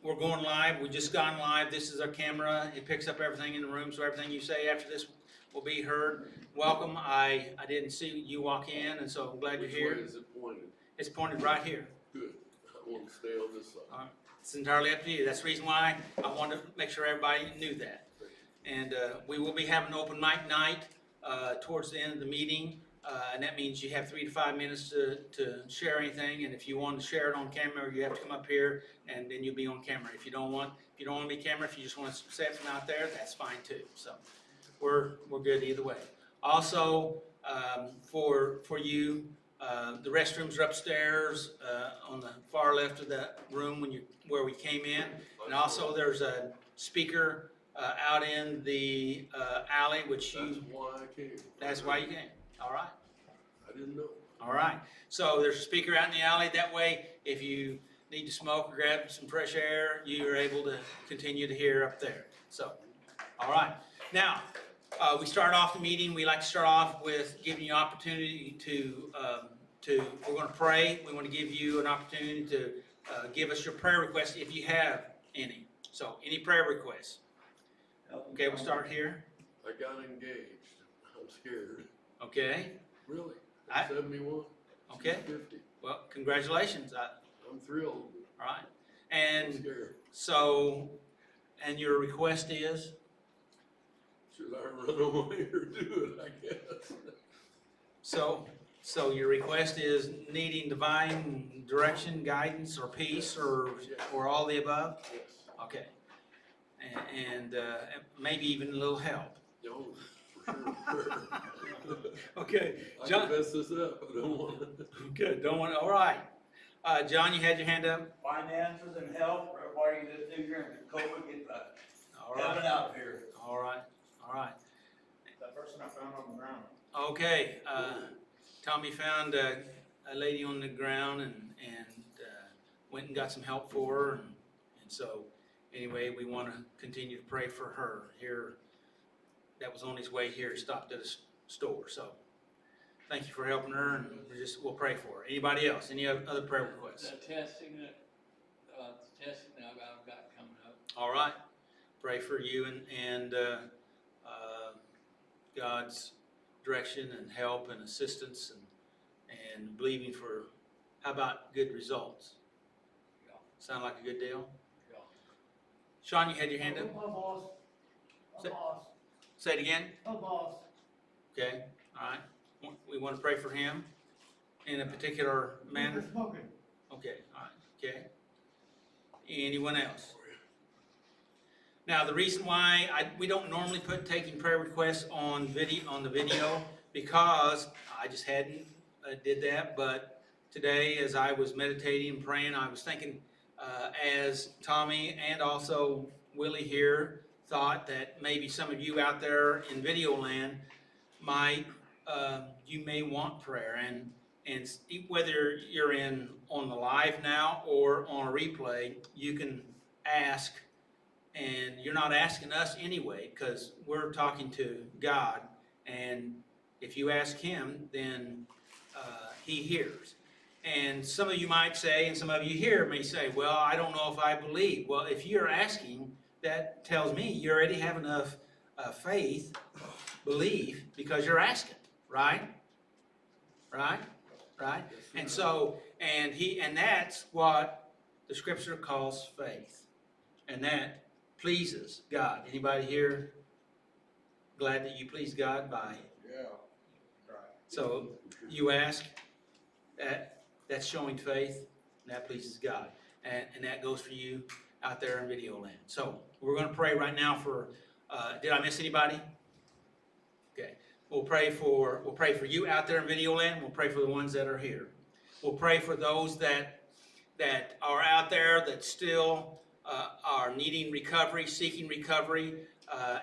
we're going live. We just gone live. This is our camera. It picks up everything in the room, so everything you say after this will be heard. Welcome. I didn't see you walk in, and so I'm glad you're here. Which way is it pointed? It's pointed right here. Good. I want to stay on this side. It's entirely up to you. That's the reason why I wanted to make sure everybody knew that. And we will be having open mic night towards the end of the meeting. And that means you have 3 to 5 minutes to share anything. And if you want to share it on camera, you have to come up here and then you'll be on camera. If you don't want to be camera, if you just want to say it from out there, that's fine too. So we're good either way. Also, for you, the restrooms are upstairs on the far left of that room where we came in. And also there's a speaker out in the alley, which That's why I came. That's why you came. All right. I didn't know. All right. So there's a speaker out in the alley. That way, if you need to smoke or grab some fresh air, you are able to continue to hear up there. So, all right. Now, we start off the meeting. We like to start off with giving you opportunity to we're going to pray. We want to give you an opportunity to give us your prayer requests if you have any. So, any prayer requests? Okay, we'll start here. I got engaged. I'm scared. Okay. Really? At 71? Okay. 50. Well, congratulations. I'm thrilled. All right. I'm And scared. so, and your request is? Should I run away or do it, I guess? So your request is needing divine direction, guidance, or peace, or all the above? Yes. Okay. And maybe even a little help. No, for sure. Okay. I John, can mess this up. I don't want to. good. Don't want. All right. John, you had your hand up. Finances and health for everybody to live through here and COVID get back. All Coming right. out of here. All right. All right. That person I found on the ground. Okay. Tommy found a lady on the ground and went and got some help for her, and so anyway, we want to continue to pray for her here. That was on his way here, stopped at a store. So thank you for helping her, and we'll pray for her. Anybody else? Any other prayer requests? The testing that I've got coming up. All right. Pray for you and God's direction and help and assistance and believing for, how about good results? Yeah. Sound like a good deal? Yeah. Sean, you had your hand up? My boss. Say- My boss. Say it again. My boss. Okay, all right. We want to pray for him in a particular manner? Smoking. Okay, all right, okay. Anyone else? Now, the reason why we don't normally put taking prayer requests on the video because I just hadn't did that, but today as I was meditating and praying, I was thinking as Tommy and also Willie here thought that maybe some of you out there in video land might, you may want prayer, and whether you're on the live now or on a replay, you can ask, and you're not asking us anyway because we're talking to God, and if you ask him, then he hears. And some of you might say, and some of you here may say, well, I don't know if I believe. Well, if you're asking, that tells me you already have enough faith, belief, because you're asking, right? Right? Right? And so, and that's what the scripture calls faith. And that pleases God. Anybody here glad that you please God by? Yeah. Right. So you ask, that's showing faith, and that pleases God. And that goes for you out there in video land. So we're going to pray right now for, did I miss anybody? Okay. We'll pray for you out there in video land. We'll pray for the ones that are here. We'll pray for those that are out there that still are needing recovery, seeking recovery.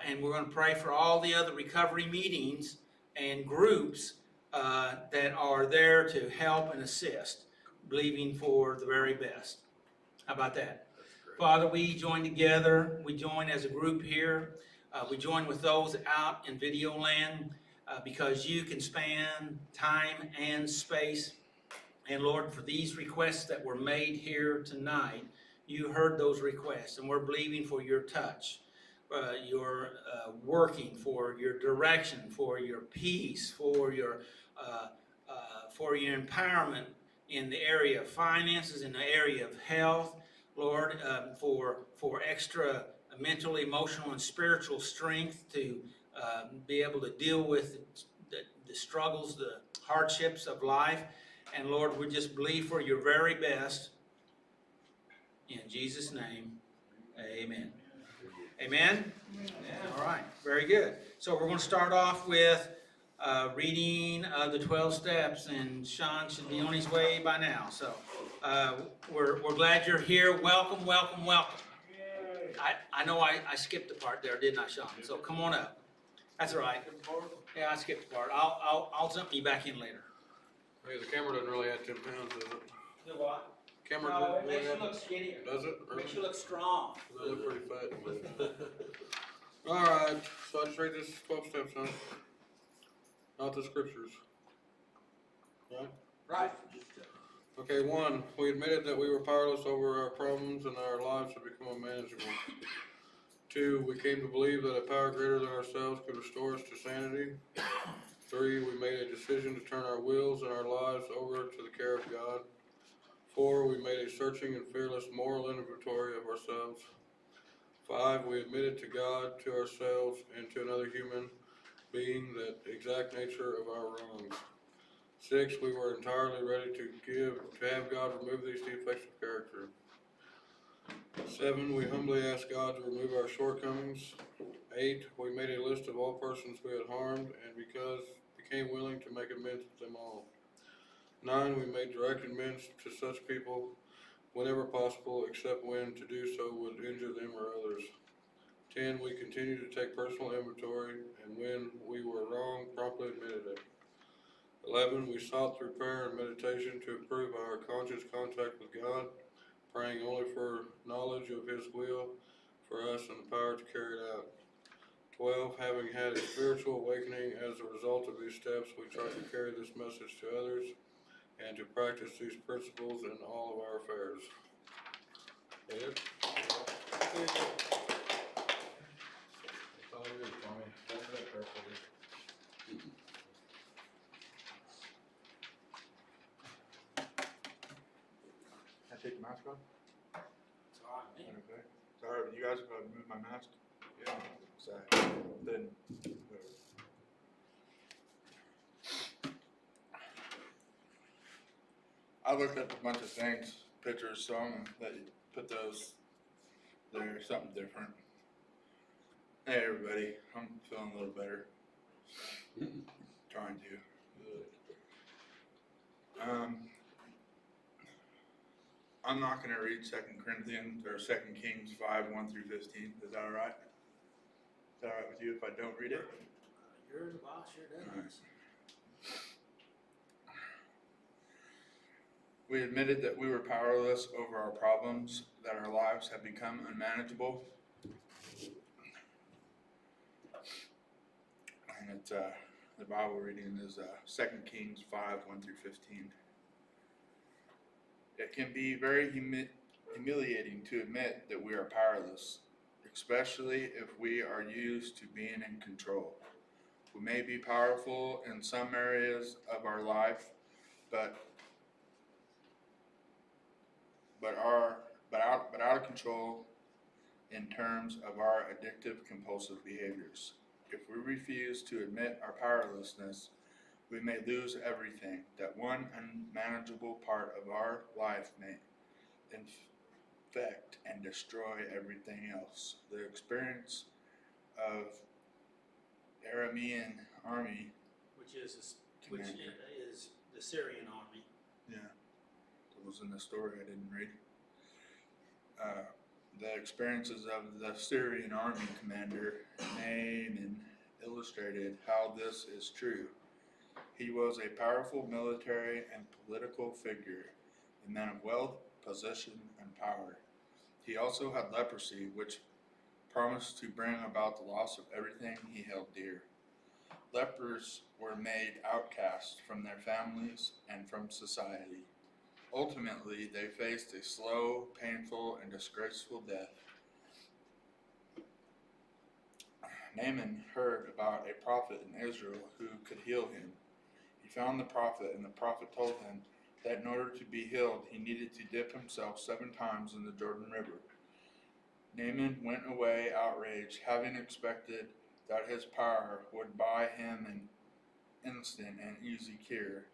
And we're going to pray for all the other recovery meetings and groups that are there to help and assist, believing for the very best. How about that? Father, we join together. We join as a group here. We join with those out in video land because you can span time and space. And Lord, for these requests that were made here tonight, you heard those requests, and we're believing for your touch, your working, for your direction, for your peace, for your empowerment in the area of finances, in the area of health, Lord, for extra mental, emotional, and spiritual strength to be able to deal with the struggles, the hardships of life. And Lord, we just believe for your very best. In Jesus' name, amen. Amen? All right, very good. So we're going to start off with reading the 12 steps, and Sean should be on his way by now. So we're glad you're here. Welcome, welcome, welcome. I know I skipped a part there, didn't I, Sean? So come on up. That's all right. Yeah, I skipped a part. I'll jump you back in later. Hey, the camera doesn't really add 10 pounds, does it? Do what? Camera No, doesn't it really makes you add. look skinnier. Does it? It makes you look strong. I look pretty fat. Alright, so I just read this 12 steps, huh? Not the scriptures. Right? Right. Okay, 1, we admitted that we were powerless over our problems and our lives had become unmanageable. 2, we came to believe that a power greater than ourselves could restore us to sanity. 3, we made a decision to turn our wills and our lives over to the care of God. 4, we made a searching and fearless moral inventory of ourselves. 5, we admitted to God, to ourselves, and to another human being the exact nature of our wrongs. 6, we were entirely ready to have God remove these defects of character. 7, we humbly asked God to remove our shortcomings. 8, we made a list of all persons we had harmed and became willing to make amends with them all. 9, we made direct amends to such people whenever possible, except when to do so would injure them or others. 10, we continued to take personal inventory, and when we were wrong, promptly admitted it. 11, we sought through prayer and meditation to improve our conscious contact with God, praying only for knowledge of His will for us and the power to carry it out. 12, having had a spiritual awakening as a result of these steps, we tried to carry this message to others and to practice these principles in all of our affairs. Ed? Can I take the mask off? It's all right, man. Okay. Sorry, you guys gonna move my mask? Yeah. Sorry. Then, I looked at a bunch of things, pictures, some that you put those there, something different. Hey everybody, I'm feeling a little better. Trying to. I'm not gonna read 2 Corinthians or 2 Kings 5, 1 through 15. Is that alright? Is that alright with you if I don't read it? You're the boss, you're done. Alright. We admitted that we were powerless over our problems, that our lives had become unmanageable. And it's, the Bible reading is 2 Kings 5, 1 through 15. It can be very humiliating to admit that we are powerless, especially if we are used to being in control. We may be powerful in some areas of our life, but out of control in terms of our addictive compulsive behaviors. If we refuse to admit our powerlessness, we may lose everything. That one unmanageable part of our life may infect and destroy everything else. The experience of Aramean army, Which is the Syrian army. yeah, that was in the story I didn't read. The experiences of the Syrian army commander Naaman illustrated how this is true. He was a powerful military and political figure, a man of wealth, position, and power. He also had leprosy, which promised to bring about the loss of everything he held dear. Lepers were made outcasts from their families and from society. Ultimately, they faced a slow, painful, and disgraceful death. Naaman heard about a prophet in Israel who could heal him. He found the prophet, and the prophet told him that in order to be healed, he needed to dip himself 7 times in the Jordan River. Naaman went away outraged, having expected that his power would buy him an instant and easy cure.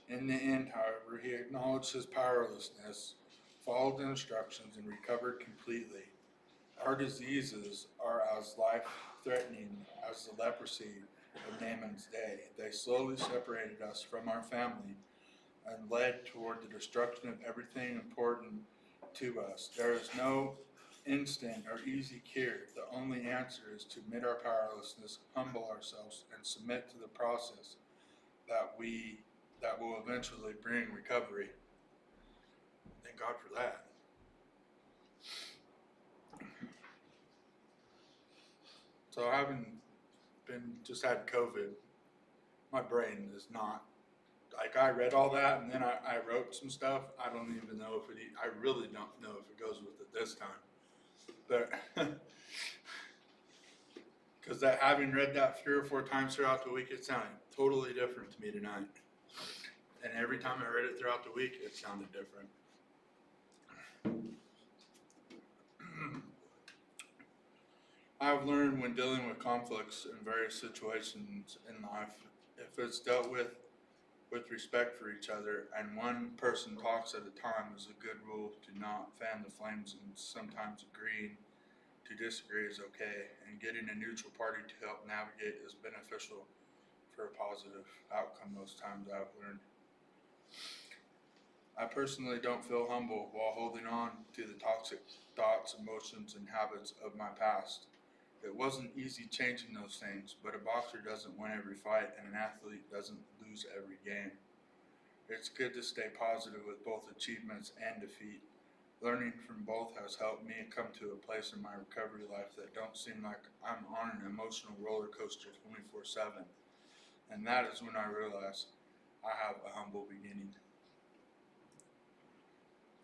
In the end, however, he acknowledged his powerlessness, followed the instructions, and recovered completely. Our diseases are as life-threatening as the leprosy of Naaman's day. They slowly separated us from our family and led toward the destruction of everything important to us. There is no instant or easy cure. The only answer is to admit our powerlessness, humble ourselves, and submit to the process that will eventually bring recovery. Thank God for that. So having just had COVID, my brain is not, like I read all that and then I wrote some stuff. I don't even know if I really don't know if it goes with it this time. But, because having read that 3 or 4 times throughout the week, it sounded totally different to me tonight. And every time I read it throughout the week, it sounded different. I've learned when dealing with conflicts in various situations in life, if it's dealt with respect for each other and one person talks at a time, is a good rule to not fan the flames, and sometimes agreeing to disagree is okay, and getting a neutral party to help navigate is beneficial for a positive outcome most times, I've learned. I personally don't feel humble while holding on to the toxic thoughts, emotions, and habits of my past. It wasn't easy changing those things, but a boxer doesn't win every fight and an athlete doesn't lose every game. It's good to stay positive with both achievements and defeat. Learning from both has helped me come to a place in my recovery life that don't seem like I'm on an emotional roller coaster 24/7. And that is when I realize I have a humble beginning.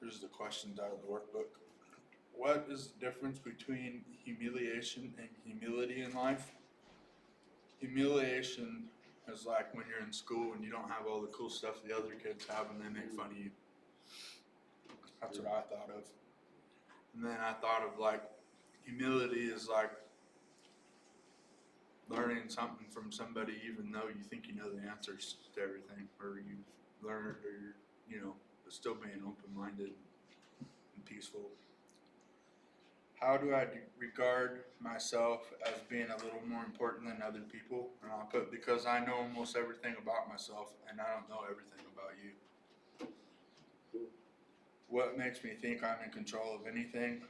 Here's the questions out of the workbook. What is the difference between humiliation and humility in life? Humiliation is like when you're in school and you don't have all the cool stuff the other kids have and they make fun of you. That's what I thought of. And then I thought of like, humility is like learning something from somebody even though you think you know the answers to everything, or you learned, or you're, but still being open-minded and peaceful. How do I regard myself as being a little more important than other people? And I'll put, because I know almost everything about myself and I don't know everything about you. What makes me think I'm in control of anything?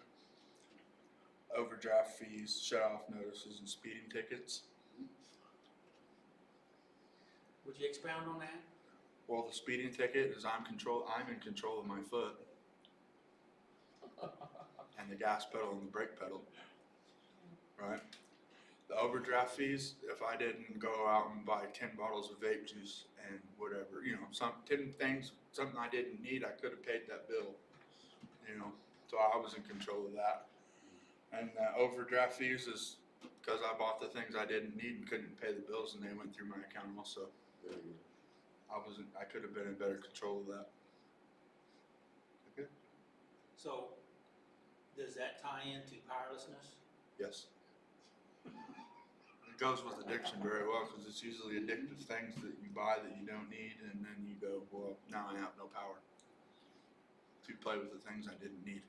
Overdraft fees, shut-off notices, and speeding tickets. Would you expound on that? Well, the speeding ticket is I'm in control of my foot. And the gas pedal and the brake pedal, right? The overdraft fees, if I didn't go out and buy 10 bottles of vape juice and whatever, 10 things, something I didn't need, I could have paid that bill, so I was in control of that. And the overdraft fees is because I bought the things I didn't need and couldn't pay the bills, and they went through my account also. I could have been in better control of that. Okay. So, does that tie into powerlessness? Yes. It goes with addiction very well, because it's usually addictive things that you buy that you don't need, and then you go, well, now I have no power to play with the things I didn't need.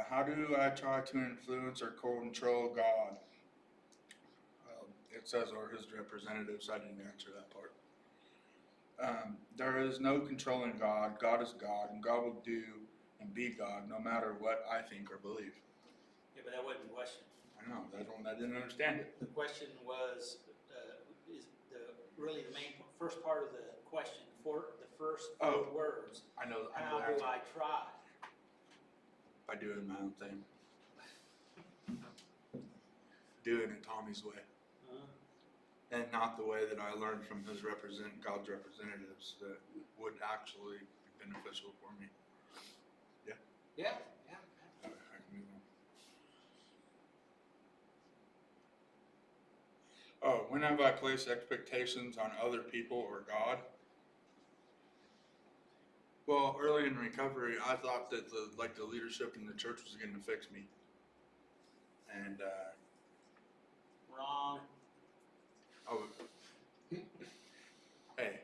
How do I try to influence or control God? It says, or his representatives. I didn't answer that part. There is no controlling God. God is God, and God will do and be God no matter what I think or believe. Yeah, but that wasn't the question. I know, I didn't understand it. The question was, is really the main, first part of the question, the first 4 words. I know. How do I try? By doing my own thing. Doing it Tommy's way. and not the way that I learned from God's representatives that would actually be beneficial for me. Yeah, yeah. I can move on. Oh, when have I placed expectations on other people or God? Well, early in recovery, I thought that the leadership in the church was going to fix me, and Wrong. I would, hey,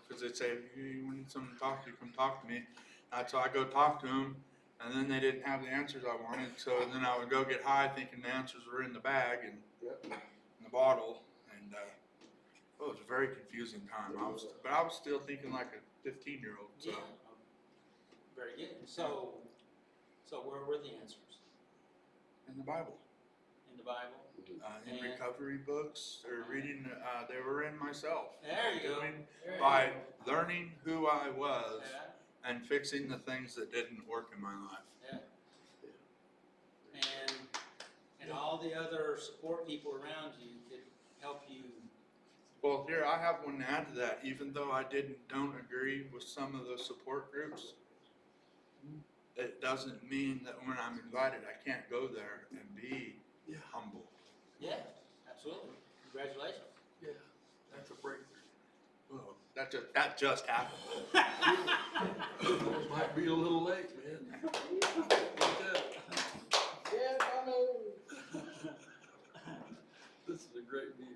because they say you need someone to talk to, come talk to me. So I go talk to them, and then they didn't have the answers I wanted. So then I would go get high, thinking the answers were in the bag and in the bottle, and it was a very confusing time. But I was still thinking like a 15-year-old. So. Yeah. Very good. So where were the answers? In the Bible. In the Bible? In And- recovery books, or reading, they were in myself. There you go. There you By go. learning who I was Yeah, and fixing the things that didn't work in my life. yeah. And all the other support people around you could help you. Well, here, I have one to add to that. Even though I don't agree with some of the support groups, it doesn't mean that when I'm invited, I can't go there and be humble. Yeah, absolutely. Congratulations. Yeah, that's a breakthrough. Well, that just happened. It might be a little late, man. This is a great meeting.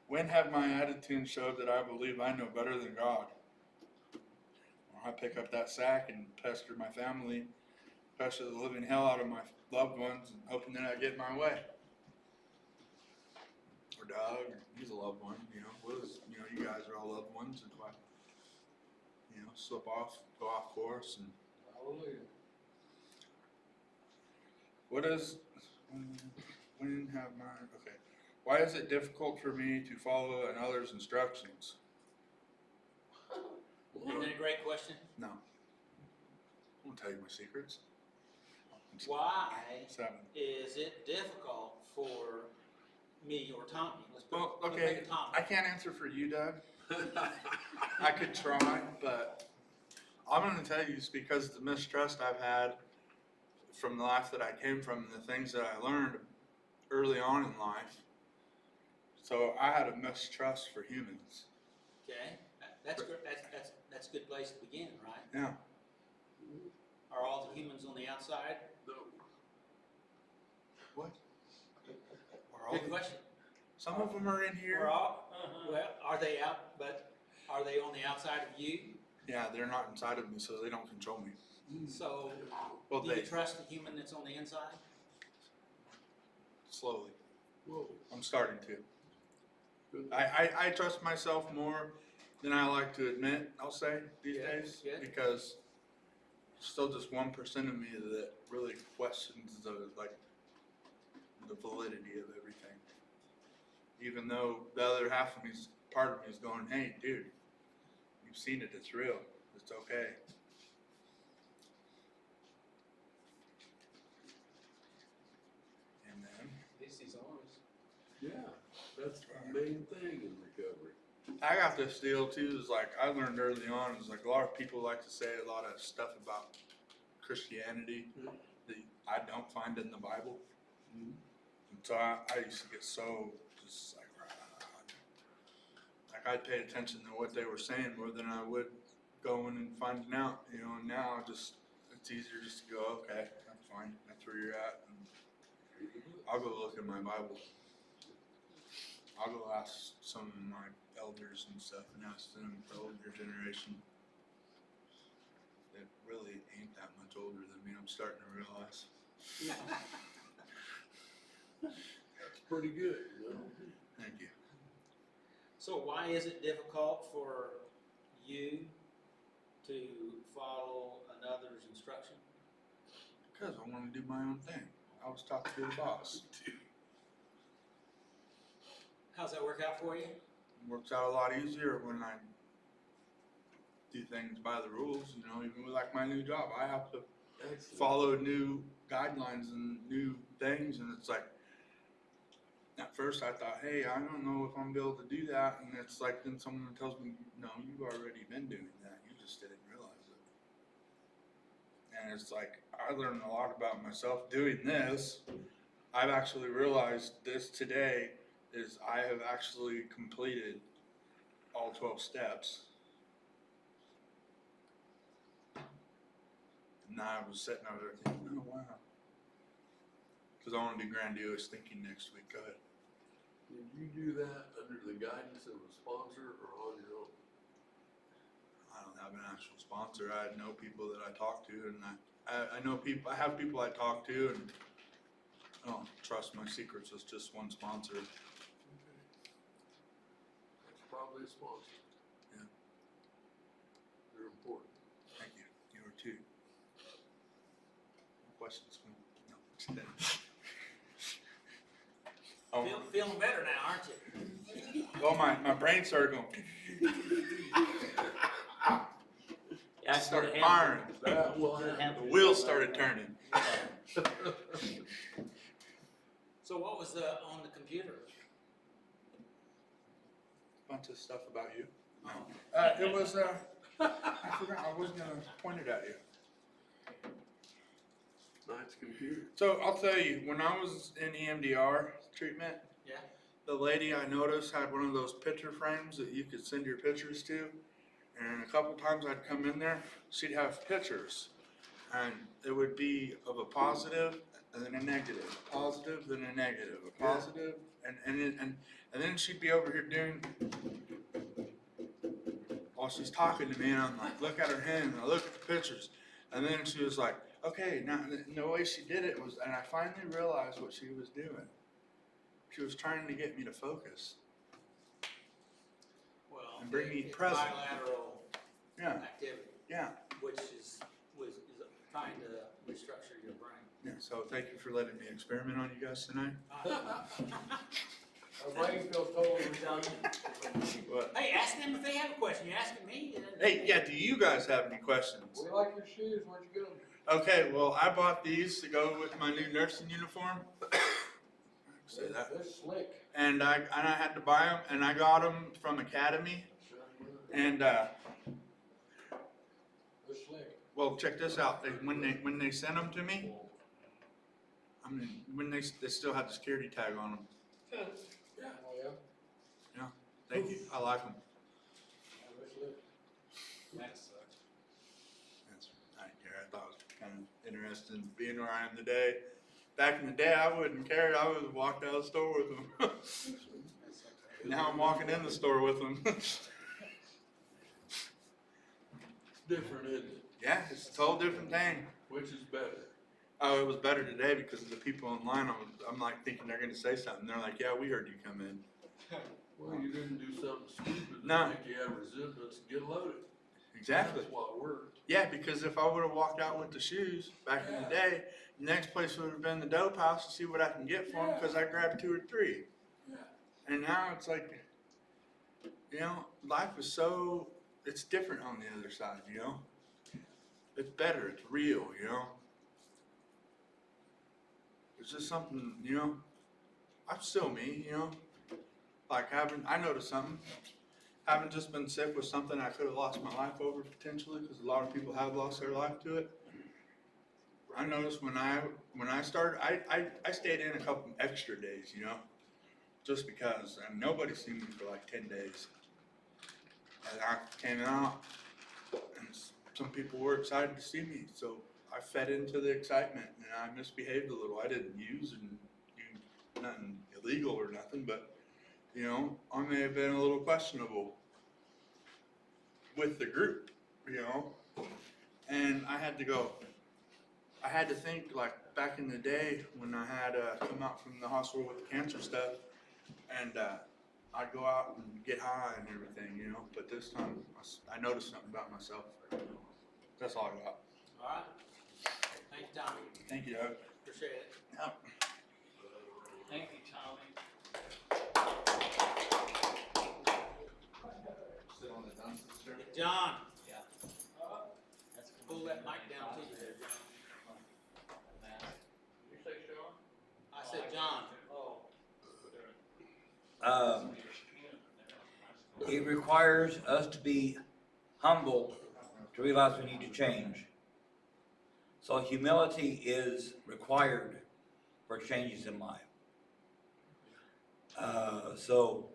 When have my attitude showed that I believe I know better than God? Or I pick up that sack and pester my family, pester the living hell out of my loved ones, and hoping that I get my way. Or Doug, he's a loved one, you guys are all loved ones, and if I, slip off, go off course, and Hallelujah. why is it difficult for me to follow another's instructions? Isn't that a great question? No. I won't tell you my secrets. Why 7. is it difficult for me or Tommy? Well, let's okay, make it Tommy. I can't answer for you, Doug. I could try, but I'm going to tell you it's because of the mistrust I've had from the life that I came from and the things that I learned early on in life. So I had a mistrust for humans. Okay, that's good. That's a good place to begin, right? Yeah. Are all the humans on the outside? No. What? Good question. Some of them are in We're here. all, well, are they out, but are they on the outside of you? Yeah, they're not inside of me, so they don't control me. So, Well, do you trust the human that's on the inside? slowly. Whoa. I'm starting to. Good. I trust myself more than I like to admit, I'll say, these Yeah, days. yeah. Because still just 1% of me that really questions the validity of everything. Even though the other half of me, part of me is going, hey, dude, you've seen it, it's real, it's okay. And then, At least he's honest. Yeah, that's the main thing in recovery. I got this deal too, is like, I learned early on, is like a lot of people like to say a lot of stuff about Christianity that I don't find in the Bible. Mhm. And so I used to get so just like I'd pay attention to what they were saying more than I would going and finding out, and now it's easier just to go, okay, that's fine, that's where you're at. And I'll go look in my Bible. I'll go ask some of my elders and stuff and ask them, the older generation. It really ain't that much older than me, I'm starting to realize. That's pretty good, Thank you. So why is it difficult for you to follow another's instruction? Because I want to do my own thing. I was taught to be the boss. How's that work out for you? It works out a lot easier when I do things by the rules, even with like my new job. I have to Excellent. follow new guidelines and new things, and it's like, at first I thought, hey, I don't know if I'm gonna be able to do that, and it's like then someone tells me, no, you've already been doing that, you just didn't realize it. And it's like, I learned a lot about myself doing this. I've actually realized this today is I have actually completed all 12 steps. And I was sitting over there thinking, oh wow. Because I want to do grandiose thinking next week. Go ahead. Did you do that under the guidance of a sponsor or on your own? I don't have an actual sponsor. I know people that I talk to, and I know people. I have people I talk to, and I don't trust my secrets with just one sponsor. Okay. That's probably a sponsor. Yeah. They're important. Thank you. You are too. Questions? No. Oh, Feeling better now, aren't you? well, my brain started going. I started firing. That will happen. The wheels started turning. So what was on the computer? Bunch of stuff about you. No. It was. I forgot. I wasn't gonna point it at you. Nice computer. So I'll tell you, when I was in EMDR treatment, Yeah. the lady I noticed had one of those picture frames that you could send your pictures to. And a couple times I'd come in there, she'd have pictures. And it would be of a positive and then a negative, a positive, then a negative, a positive, and then she'd be over here doing, while she's talking to me, and I'm like, look at her hand, and I look at the pictures. And then she was like, okay, now the way she did it was, and I finally realized what she was doing. She was trying to get me to focus. Well, And bring me it's present. bilateral Yeah, activity, yeah, which is trying to restructure your brain. yeah. So thank you for letting me experiment on you guys tonight. Our brain feels totally redundant. What? Hey, ask them if they have a question. You're asking me. Hey, yeah, do you guys have any questions? We like your shoes, where'd you get them? Okay, well, I bought these to go with my new nursing uniform. Say that. They're slick. And I had to buy them, and I got them from Academy. And They're slick. well, check this out. When they sent them to me, I mean, when they still had the security tag on them. Oh, yeah? Thank you. I like them. They're slick. That's I didn't care. I thought it was kind of interesting being where I am today. Back in the day, I wouldn't care. I would have walked out of the store with them. Now I'm walking in the store with them. Different, isn't it? Yeah, it's a whole different thing. Which is better? Oh, it was better today because of the people online. I'm like thinking they're going to say something. They're like, yeah, we heard you come in. Well, you didn't do something stupid No. to make you have resentments and get loaded. Exactly. That's what worked. Yeah, because if I would have walked out with the shoes back in the day, the next place would have been the dope house to see what I can get for them because I grabbed 2 or 3. Yeah. And now it's like, you know, life is so, it's different on the other side, you know? It's better, it's real, you know? It's just something, you know, I'm still me, you know? Like I noticed something. Having just been sick with something I could have lost my life over potentially, because a lot of people have lost their life to it. I noticed when I started, I stayed in a couple extra days, you know, just because, and nobody seen me for like 10 days. And I came out, and some people were excited to see me, so I fed into the excitement, and I misbehaved a little. I didn't use and do nothing illegal or nothing, but you know, I may have been a little questionable with the group, you know, and I had to think like back in the day when I had come out from the hospital with the cancer stuff, and I'd go out and get high and everything, you know, but this time I noticed something about myself. That's all I got. All right. Thank you, Tommy. Thank you, Doug. Appreciate it. Yep. Thank you, Tommy. Sit on the dumpster. John, That's pull that mic down to you there, John. You say Sean? I said John. Oh. It requires us to be humble to realize we need to change. So humility is required for changes in life. So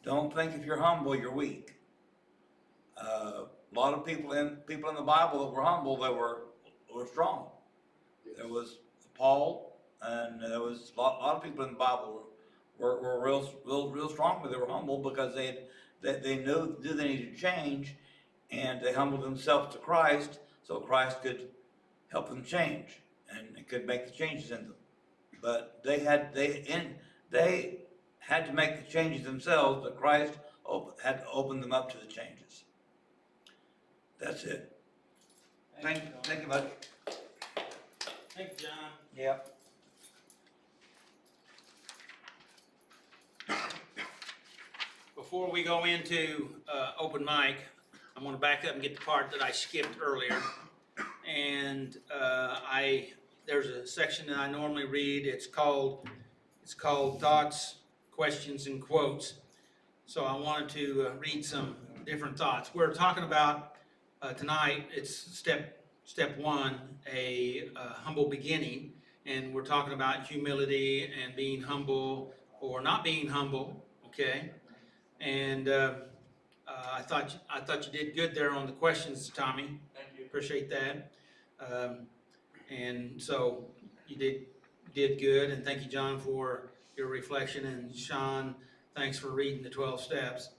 don't think if you're humble, you're weak. A lot of people in the Bible that were humble, that were strong. There was Paul, and there was a lot of people in the Bible were real strong, but they were humble because they knew they needed to change, and they humbled themselves to Christ, so Christ could help them change, and it could make the changes in them. But they had to make the changes themselves, but Christ had to open them up to the changes. That's it. Thank you much. Thank you, John. Yep. Before we go into open mic, I'm going to back up and get the part that I skipped earlier. And there's a section that I normally read. It's called Thoughts, Questions, and Quotes. So I wanted to read some different thoughts. We're talking about tonight. It's step one, a humble beginning, and we're talking about humility and being humble or not being humble. Okay. And I thought you did good there on the questions, Tommy. Thank you. Appreciate that. And so you did good, and thank you, John, for your reflection, and Sean, thanks for reading the 12 steps.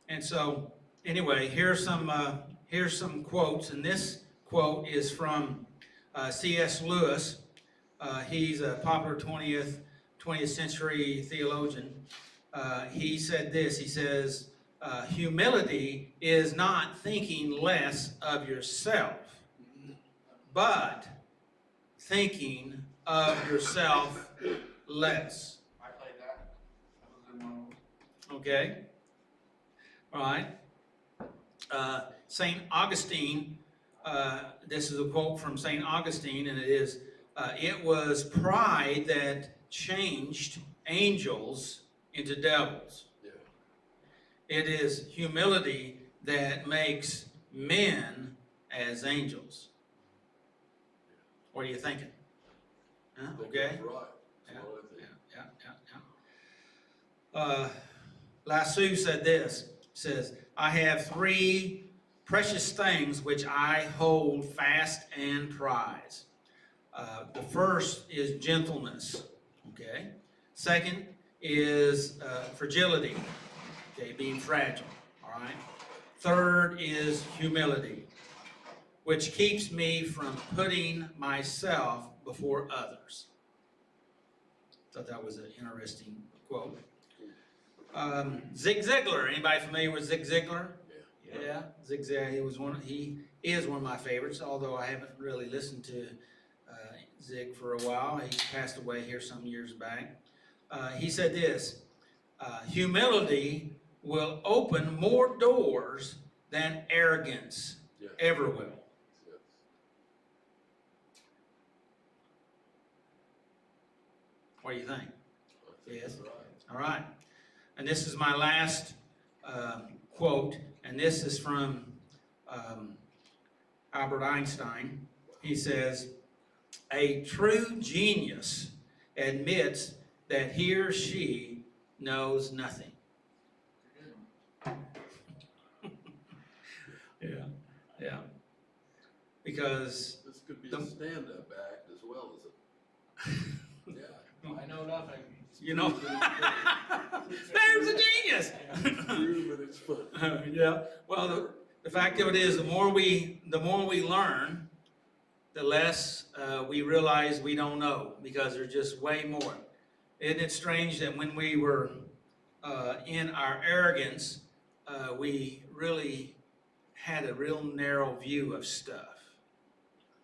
And so anyway, here's some quotes, and this quote is from C.S. Lewis. He's a popular 20th century theologian. He said this. He says, humility is not thinking less of yourself, but thinking of yourself less. I played that. That was in one. Okay? All right. St. Augustine, this is a quote from St. Augustine, and it was pride that changed angels into devils. Yeah. It is humility that makes men as angels. What are you thinking? Huh? I think Okay? that's right. Yeah, That's what I think. Lassus said this, says, I have three precious things which I hold fast and prize. The first is gentleness, okay? Second is fragility, okay, being fragile, all right? Third is humility, which keeps me from putting myself before others. Thought that was an interesting quote. Zig Ziglar. Anybody familiar with Zig Ziglar? Yeah. Yeah, Zig Ziglar. He is one of my favorites. Although I haven't really listened to Zig for a while. He passed away here some years back. He said this: humility will open more doors than arrogance Yes. ever will. Yes. What do you think? I think Yes. that's right. All right. And this is my last quote, and this is from Albert Einstein. He says, a true genius admits that he or she knows nothing. Yeah. Because This could be The- a stand-up act as well as a, yeah. I know nothing. you know, there's a genius. True, but it's fun. Yeah. Well, the fact of it is, the more we learn, the less we realize we don't know, because there's just way more. Isn't it strange that when we were in our arrogance, we really had a real narrow view of stuff?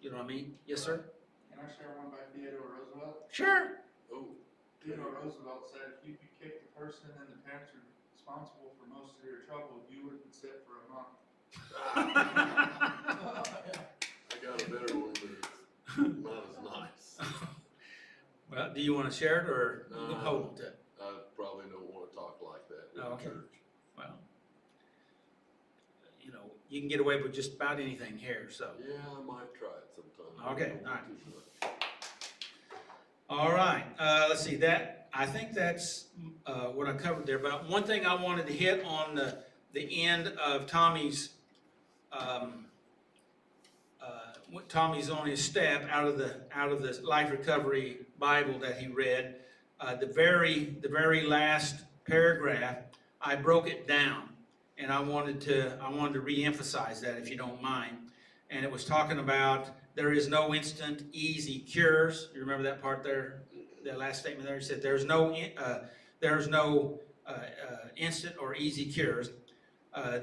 You know what I mean? Yes, sir? Can I share one by Theodore Roosevelt? Sure. Oh. Theodore Roosevelt said, if you could kick the person and the parents are responsible for most of your trouble, you wouldn't sit for a month. I got a better one, but it's not as nice. Well, do you want to share it, or No. hold it? I probably know Okay. church. Well, you know, you can get away with just about anything here, so. Yeah, I might try it sometime. Okay, Don't all right. do too much. All right, let's see, I think that's, what I covered there, but one thing I wanted to hit on the end of Tommy's, what Tommy's on his step out of the Life Recovery Bible that he read, the very last paragraph, I broke it down, and I wanted to reemphasize that, if you don't mind. And it was talking about there is no instant, easy cures. You remember that part there, that last statement there? It said there's no instant or easy cures.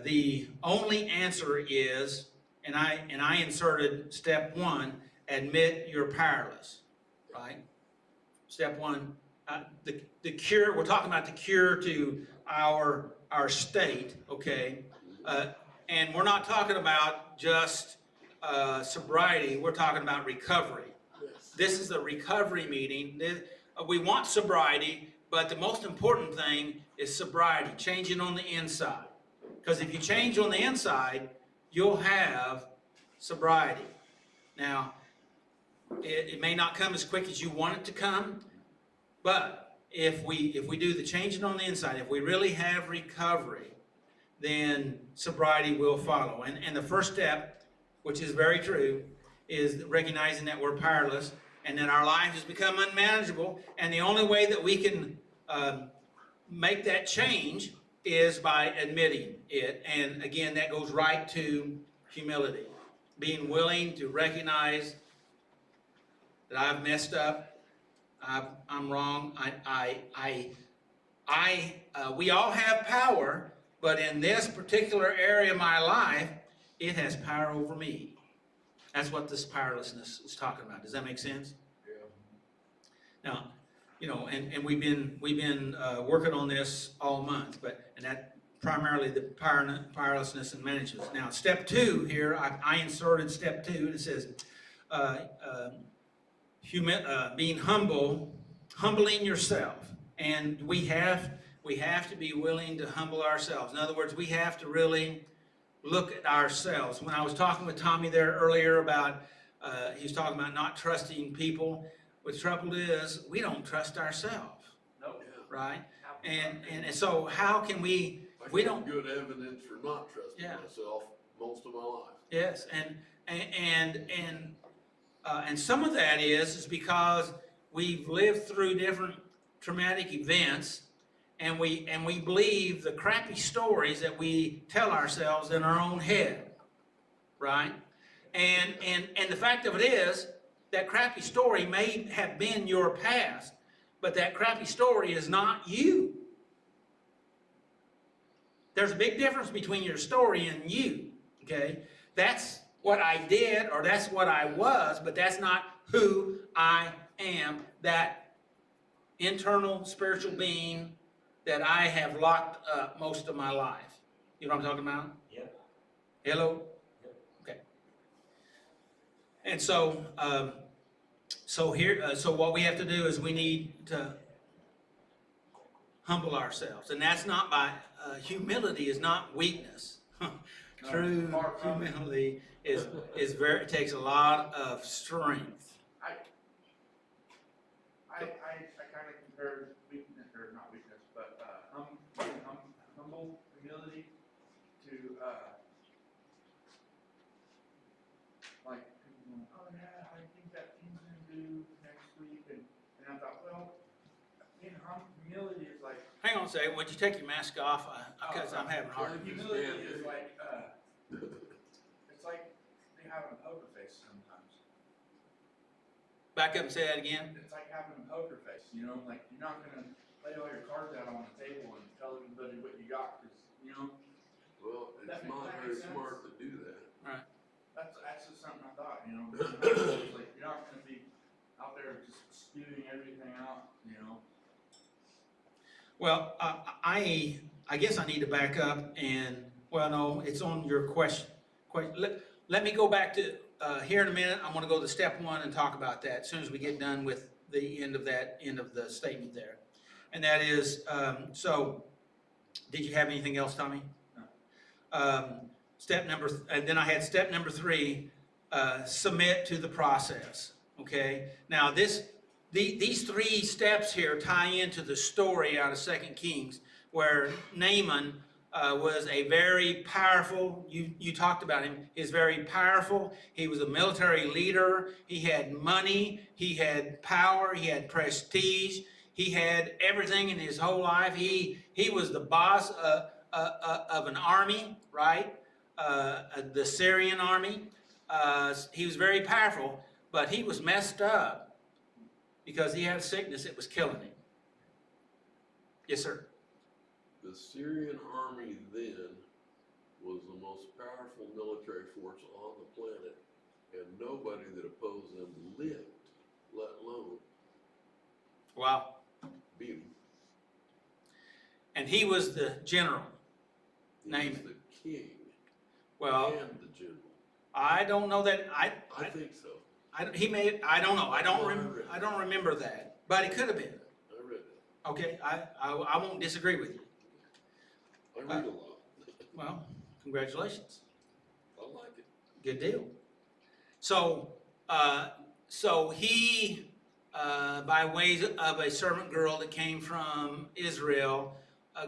The only answer is, and I inserted step one, admit you're powerless, right? Step one, the cure, we're talking about the cure to our state, okay? And we're not talking about just sobriety, we're talking about recovery. Yes. This is a recovery meeting. We want sobriety, but the most important thing is sobriety, changing on the inside. Because if you change on the inside, you'll have sobriety. Now, it may not come as quick as you want it to come, but if we do the changing on the inside, if we really have recovery, then sobriety will follow. And the first step, which is very true, is recognizing that we're powerless and that our lives has become unmanageable. And the only way that we can make that change is by admitting it. And again, that goes right to humility. Being willing to recognize that I've messed up, I'm wrong, we all have power, but in this particular area of my life, it has power over me. That's what this powerlessness is talking about. Does that make sense? Yeah. Now, you know, and we've been working on this all month, and that primarily the powerlessness and management. Now, step two here, I inserted step two, and it says, being humbling yourself, and we have to be willing to humble ourselves. In other words, we have to really look at ourselves. When I was talking with Tommy there earlier about, he was talking about not trusting people. What the trouble is, we don't trust ourselves, Nope. Yeah. right? And so how can we I don't, got good evidence for not trusting Yeah. myself most of my life. yes, and some of that is because we've lived through different traumatic events, and we believe the crappy stories that we tell ourselves in our own head, right? And the fact of it is, that crappy story may have been your past, but that crappy story is not you. There's a big difference between your story and you, okay? That's what I did, or that's what I was, but that's not who I am, that internal spiritual being that I have locked up most of my life. You know what I'm talking about? Yep. Hello? Yep. Okay. And so, so what we have to do is we need to humble ourselves, and that's not by humility is not weakness. True far from it. humility is very, it takes a lot of strength. I kind of compared weakness, or not weakness, but humble humility to like people going, oh yeah, I think that team's gonna do next week, and I thought, well, being humility is like Hang on a second, would you take your mask off? Because I'm having a hard. humility is like it's like they have a poker face sometimes. Back up and say that again. It's like having a poker face, you know, like you're not gonna lay all your cards out on the table and tell everybody what you got, because, you know, Well, it's That not makes very sense. smart to do that. that's just something I thought, you know. It's like you're not gonna be out there just spewing everything out, you know. Well, I guess I need to back up and, well, no, it's on your question. Let me go back to, here in a minute, I'm gonna go to step one and talk about that as soon as we get done with the end of the statement there. And that is, so Did you have anything else, Tommy? No. And then I had step number 3, submit to the process, okay? Now these 3 steps here tie into the story out of 2 Kings, where Naaman was a very powerful, you talked about him, he's very powerful, he was a military leader, he had money, he had power, he had prestige, he had everything in his whole life, he was the boss of an army, right? The Syrian army. He was very powerful, but he was messed up because he had a sickness that was killing him. Yes, sir. The Syrian army then was the most powerful military force on the planet, and nobody that opposed them lived, let alone Wow. beat them. And he was the general. He Name was it. the king Well, and the general. I don't know that. I think so. He may. I don't know. I don't. Well, I read I don't remember that. But it could have been. I read it. Okay. I won't disagree with you. I read a lot. Well, congratulations. I like it. Good deal. So, he, by ways of a servant girl that came from Israel,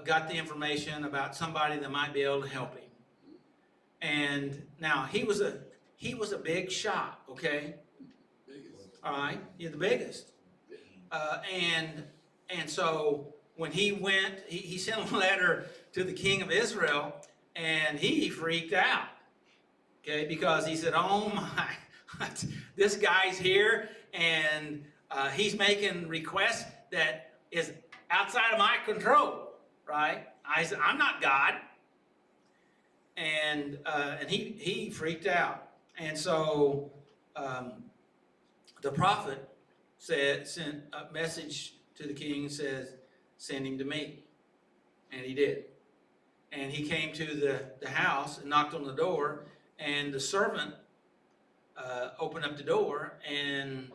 got the information about somebody that might be able to help him. And now he was a big shot, okay? Biggest. All right, you're the biggest. And so when he went, he sent a letter to the king of Israel, and he freaked out. Okay, because he said, "Oh my, this guy's here, and he's making requests that is outside of my control." Right? I said, "I'm not God," and he freaked out, and so the prophet sent a message to the king and says, "Send him to me," and he did, and he came to the house and knocked on the door. And the servant opened up the door, and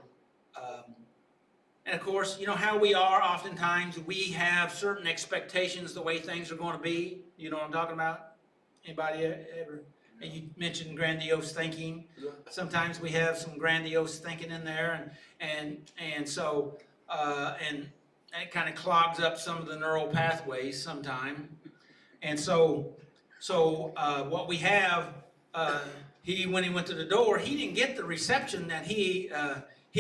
of course, you know how we are. Oftentimes, we have certain expectations the way things are going to be. You know what I'm talking about? Anybody ever? And you mentioned grandiose thinking. Sometimes we have some grandiose thinking in there, and so it kind of clogs up some of the neural pathways sometime. And so what we have. When he went to the door, he didn't get the reception that he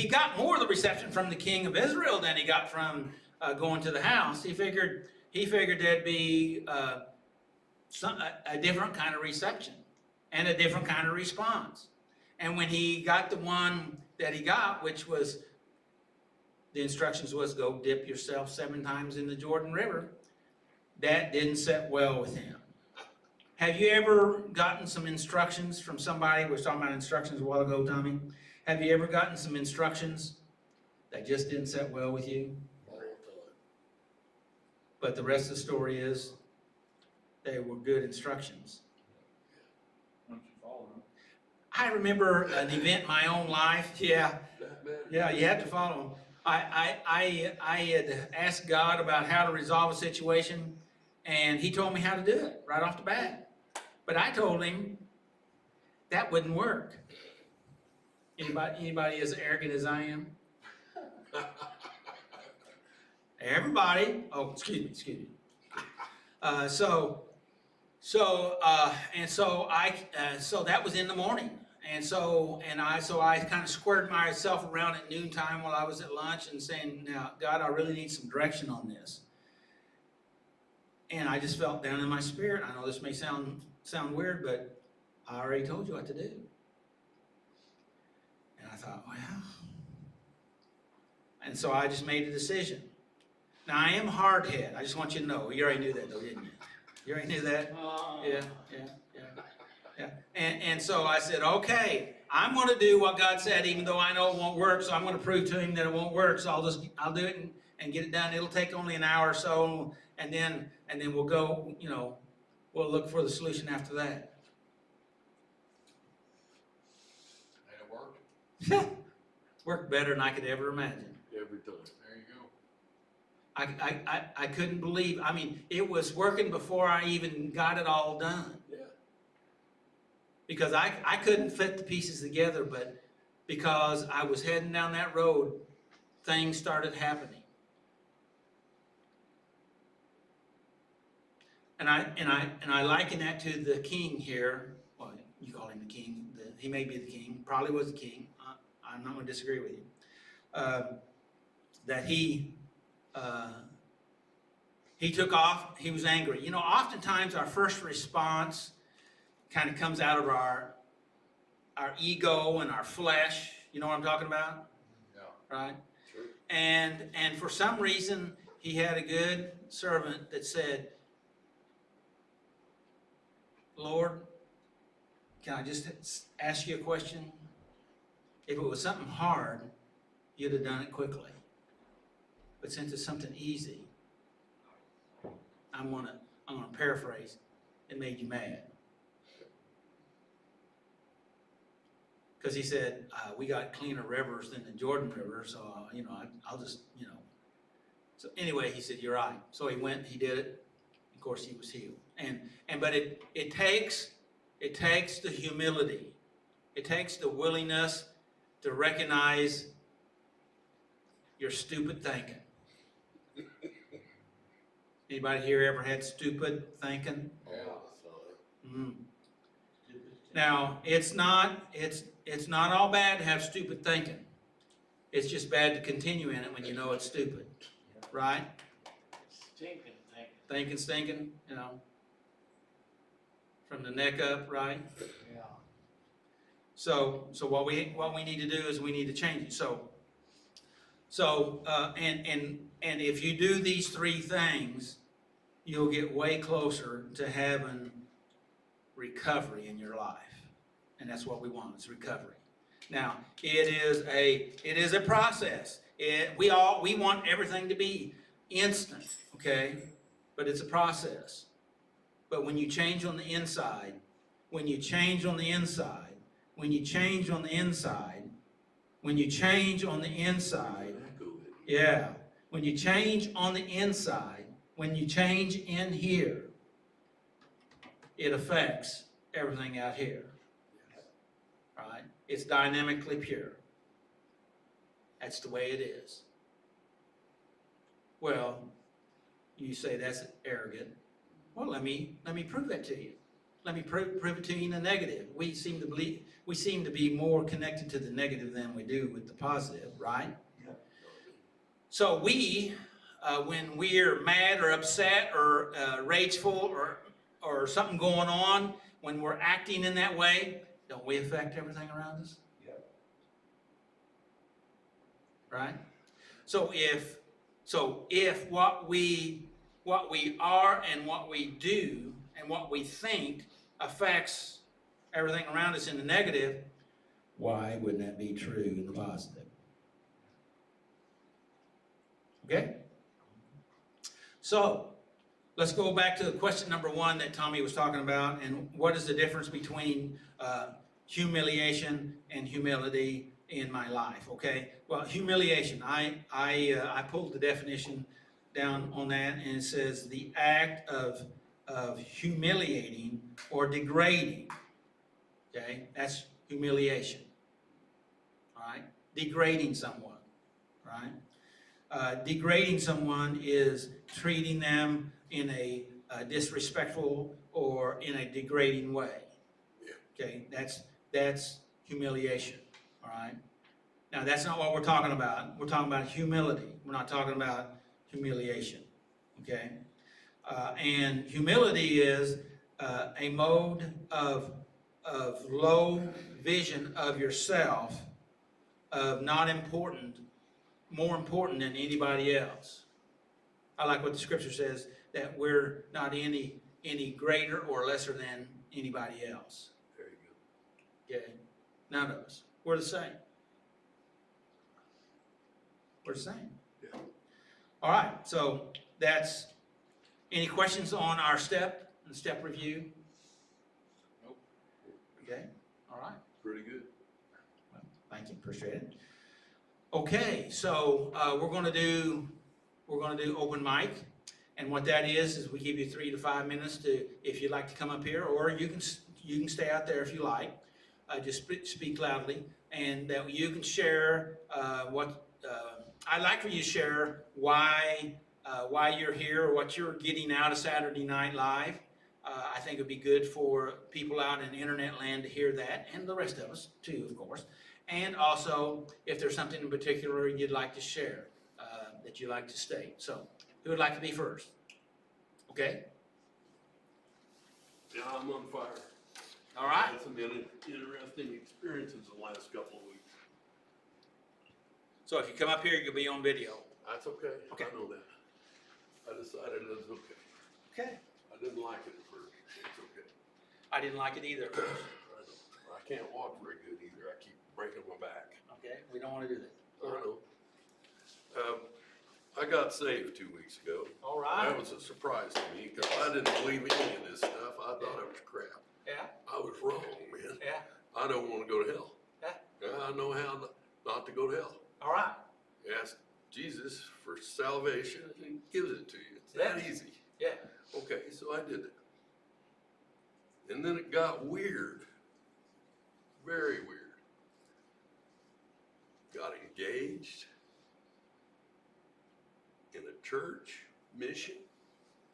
got more of the reception from the king of Israel than he got from going to the house. He figured there'd be a different kind of reception and a different kind of response. And when he got the one that he got, which was the instructions was go dip yourself 7 times in the Jordan River, that didn't set well with him. Have you ever gotten some instructions from somebody? We were talking about instructions a while ago, Tommy. Have you ever gotten some instructions that just didn't set well with you? All the time. But the rest of the story is they were good instructions. Once you follow them. I remember an event in my own life. Yeah, That matters. yeah, you have to follow them. I had asked God about how to resolve a situation, and He told me how to do it right off the bat. But I told Him that wouldn't work. Anybody as arrogant as I am? Everybody. Oh, excuse me. So that was in the morning, and I kind of squared myself around at noontime while I was at lunch and saying, "Now, God, I really need some direction on this." And I just felt down in my spirit. I know this may sound weird, but I already told you what to do. And I thought, well, and so I just made a decision. Now, I am hard-headed. I just want you to know. You already knew that, though, didn't you? You already knew that? Yeah. And so I said, okay, I'm going to do what God said, even though I know it won't work. So I'm going to prove to Him that it won't work. So I'll do it and get it done. It'll take only an hour or so, and then we'll go. We'll look for the solution after that. And it worked Worked better than I could ever imagine. every time. There you go. I couldn't believe, I mean, it was working before I even got it all done. Yeah. Because I couldn't fit the pieces together, but because I was heading down that road, things started happening. And I liken that to the king here. Well, you call him the king. He may be the king. Probably was the king. I'm not going to disagree with you. That he took off. He was angry. You know, oftentimes our first response kind of comes out of our ego and our flesh. You know what I'm talking about? Yeah. Right? Sure. And for some reason, he had a good servant that said, Lord, can I just ask you a question? If it was something hard, you'd have done it quickly. But since it's something easy, I'm gonna paraphrase, it made you mad. Because he said, we got cleaner rivers than the Jordan River, so, I'll just, So anyway, he said, you're right. So he went, he did it. Of course, he was healed. But it takes the humility. It takes the willingness to recognize your stupid thinking. Anybody here ever had stupid thinking? Mm. Now, it's not all bad to have stupid thinking. It's just bad to continue in it when you know it's stupid, right? Stinking, from the neck up, right? Yeah. So what we need to do is we need to change it. And if you do these three things, you'll get way closer to having recovery in your life. And that's what we want, is recovery. Now, it is a process. We want everything to be instant, okay? But it's a process. But when you change on the inside, when you change on the inside, when you change on the inside, when you change on the inside, yeah, when you change on the inside, when you change in here, it affects everything out here. Right? It's dynamically pure. That's the way it is. Well, you say that's arrogant. Well, let me prove that to you. Let me prove it to you in the negative. We seem to be more connected to the negative than we do with the positive, right? Yeah. So when we're mad or upset or rageful or something going on, when we're acting in that way, don't we affect everything around us? Yeah. Right? So if what we are and what we do and what we think affects everything around us in the negative, why wouldn't that be true in the positive? Okay? So, let's go back to question number 1 that Tommy was talking about, and what is the difference between humiliation and humility in my life, okay? Well, humiliation, I pulled the definition down on that, and it says the act of humiliating or degrading, okay? That's humiliation, all right? Degrading someone, right? Degrading someone is treating them in a disrespectful or in a degrading way, okay? That's humiliation, all right? Now, that's not what we're talking about. We're talking about humility. We're not talking about humiliation, okay? And humility is a mode of low vision of yourself, of not important, more important than anybody else. I like what the scripture says, that we're not any greater or lesser than anybody else. Very good. Okay? None of us. We're the same. We're the same. Yeah. All right, so that's, any questions on our step review? Nope. Okay, all right. Pretty good. Well, thank you, appreciate it. Okay, so we're we're gonna do open mic. And what that is we give you 3 to 5 minutes to, if you'd like to come up here, or you can stay out there if you like. Just speak loudly, and that you can share I'd like for you to share why you're here, or what you're getting out of Saturday Night Live. I think it'd be good for people out in internet land to hear that, and the rest of us too, of course. And also, if there's something in particular you'd like to share, that you'd like to state. So, who would like to be first? Okay? Yeah, I'm on fire. All right. Had some interesting experiences the last couple of weeks. So if you come up here, you'll be on video. That's okay. Okay. I know that. I decided it was okay. Okay. I didn't like it at first. It's okay. I didn't like it either. I know. I can't walk very good either. I keep breaking my back. Okay, we don't want to do that. I know. I got saved 2 weeks ago. All right. That was a surprise to me because I didn't believe any of this stuff. I thought it was crap. Yeah, I was wrong, man. yeah, I don't want to go to hell. yeah. I know how not to go to hell. All right. Ask Jesus for salvation and he gives it to you. It's that easy. Yeah. Okay, so I did it. And then it got weird. Very weird. Got engaged in a church mission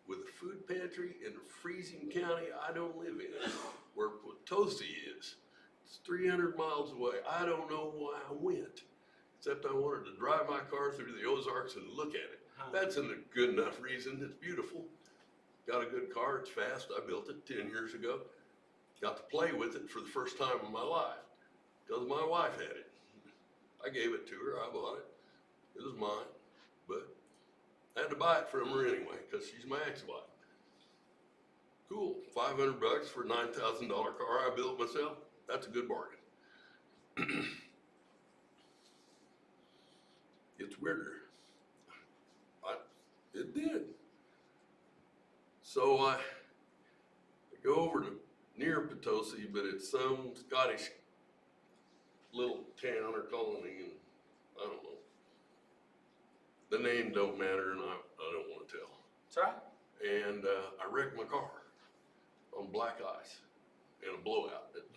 with a food pantry in a freezing county I don't live in, where Potosi is. It's 300 miles away. I don't know why I went, except I wanted to drive my car through the Ozarks and look at it. That's a good enough reason. It's beautiful. Got a good car. It's fast. I built it 10 years ago. Got to play with it for the first time in my life because my wife had it. I gave it to her. I bought it. It was mine, but I had to buy it from her anyway because she's my ex-wife. Cool. $500 for a $9,000 car I built myself. That's a good bargain. It's weirder. It did. So I go over to near Potosi, but it's some Scottish little town or colony, and I don't know. The name don't matter, and I don't want to tell. That's right. And I wrecked my car on black ice in a blowout. It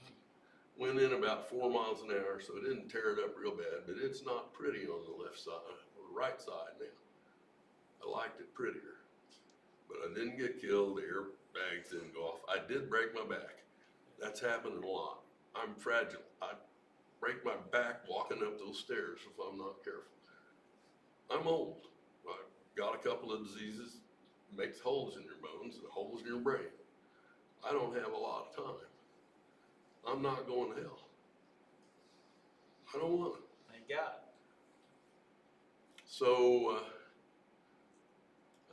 went in about 4 miles an hour, so it didn't tear it up real bad, but it's not pretty on the left side or the right side now. I liked it prettier, but I didn't get killed. The airbags didn't go off. I did break my back. That's happening a lot. I'm fragile. I break my back walking up those stairs if I'm not careful. I'm old. I've got a couple of diseases. Makes holes in your bones and holes in your brain. I don't have a lot of time. I'm not going to hell. I don't want it. Thank God. So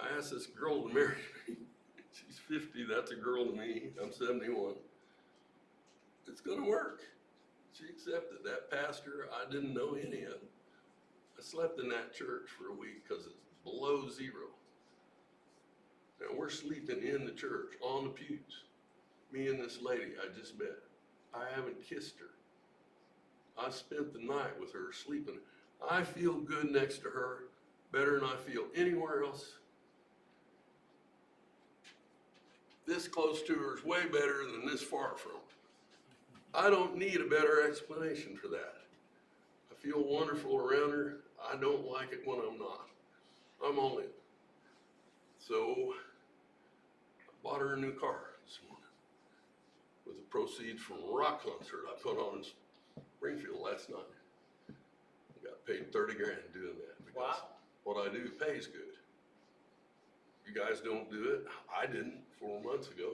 I asked this girl to marry me. She's 50, that's a girl to me. I'm 71. It's gonna work. She accepted. That pastor, I didn't know any of them. I slept in that church for a week because it's below zero. Now we're sleeping in the church, on the pews. Me and this lady I just met. I haven't kissed her. I spent the night with her sleeping. I feel good next to her, better than I feel anywhere else. This close to her is way better than this far from her. I don't need a better explanation for that. I feel wonderful around her. I don't like it when I'm not. I'm all in. So I bought her a new car this morning with the proceeds from a rock concert I put on in Springfield last night. I got paid 30 grand doing that because Wow. what I do pays good. You guys don't do it. I didn't 4 months ago.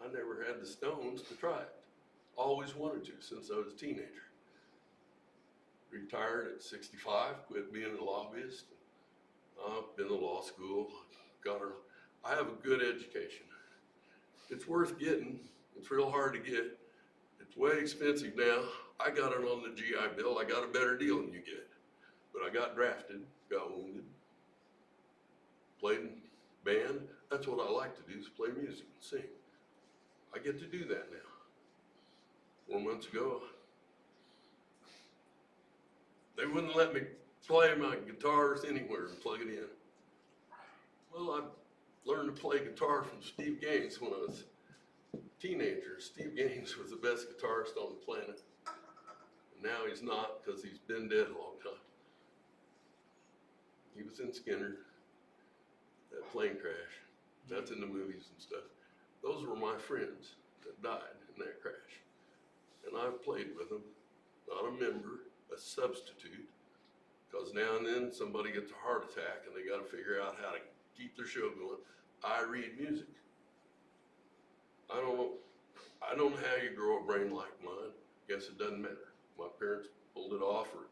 I never had the stones to try it. Always wanted to since I was a teenager. Retired at 65, quit being a lobbyist. I've been to law school, I have a good education. It's worth getting. It's real hard to get. It's way expensive now. I got it on the GI Bill. I got a better deal than you get. But I got drafted, got wounded, played in band. That's what I like to do, is play music and sing. I get to do that now. 4 months ago, they wouldn't let me play my guitars anywhere and plug it in. Well, I learned to play guitar from Steve Gaines when I was a teenager. Steve Gaines was the best guitarist on the planet. And now he's not because he's been dead a long time. He was in Skinner, that plane crash. That's in the movies and stuff. Those were my friends that died in that crash. And I've played with them, not a member, a substitute. Because now and then somebody gets a heart attack and they got to figure out how to keep their show going. I read music. I don't know how you grow a brain like mine. Guess it doesn't matter. My parents pulled it off, or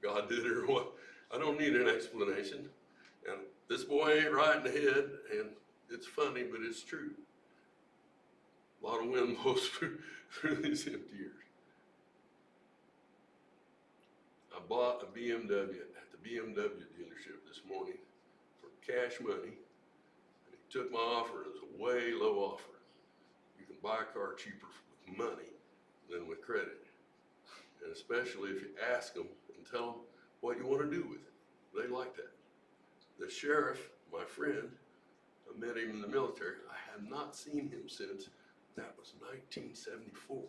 God did it, or what. I don't need an explanation. And this boy ain't right in the head, and it's funny, but it's true. A lot of wind blows through these empty years. I bought a BMW at the BMW dealership this morning for cash money, and he took my offer as a way low offer. You can buy a car cheaper with money than with credit, and especially if you ask them and tell them what you want to do with it. They like that. The sheriff, my friend, I met him in the military. I have not seen him since. That was 1974.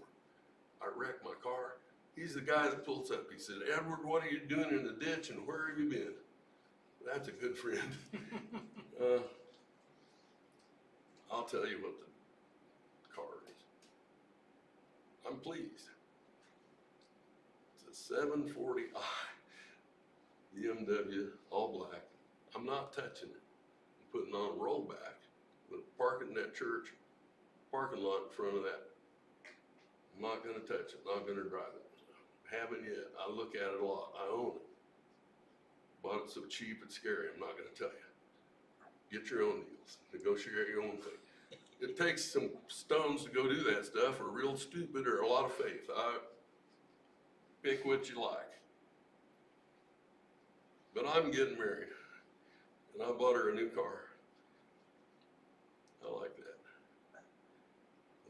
I wrecked my car. He's the guy that pulls up. He said, "Edward, what are you doing in the ditch and where have you been?" That's a good friend. I'll tell you what the car is. I'm pleased. It's a 740i BMW, all black. I'm not touching it. I'm putting on a rollback. I'm parking in that church parking lot in front of that. I'm not gonna touch it, not gonna drive it. Haven't yet. I look at it a lot. I own it. Bought it so cheap it's scary. I'm not gonna tell you. Get your own deals. Negotiate your own thing. It takes some stones to go do that stuff, or real stupid, or a lot of faith. Pick what you like. But I'm getting married, and I bought her a new car. I like that.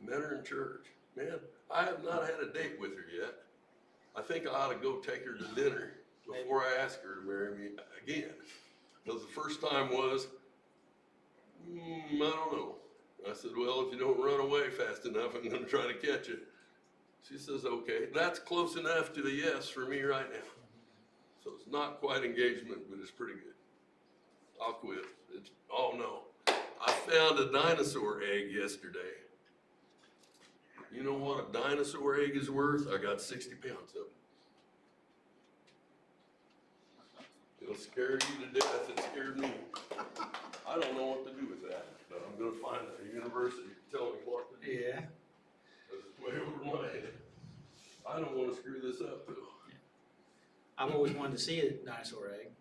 I met her in church. Man, I have not had a date with her yet. I think I ought to go take her to dinner before I ask her to marry me again. Because the first time was, I don't know. I said, "Well, if you don't run away fast enough, I'm going to try to catch you." She says, "Okay." That's close enough to the yes for me right now. So it's not quite engagement, but it's pretty good. I'll quit. Oh no. I found a dinosaur egg yesterday. You know what a dinosaur egg is worth? I got 60 pounds of it. It'll scare you to death. It scared me. I don't know what to do with that, but I'm going to find a university to tell me what to do. Yeah. Because it's way over my head. I don't want to screw this up, though. I've always wanted to see a dinosaur egg.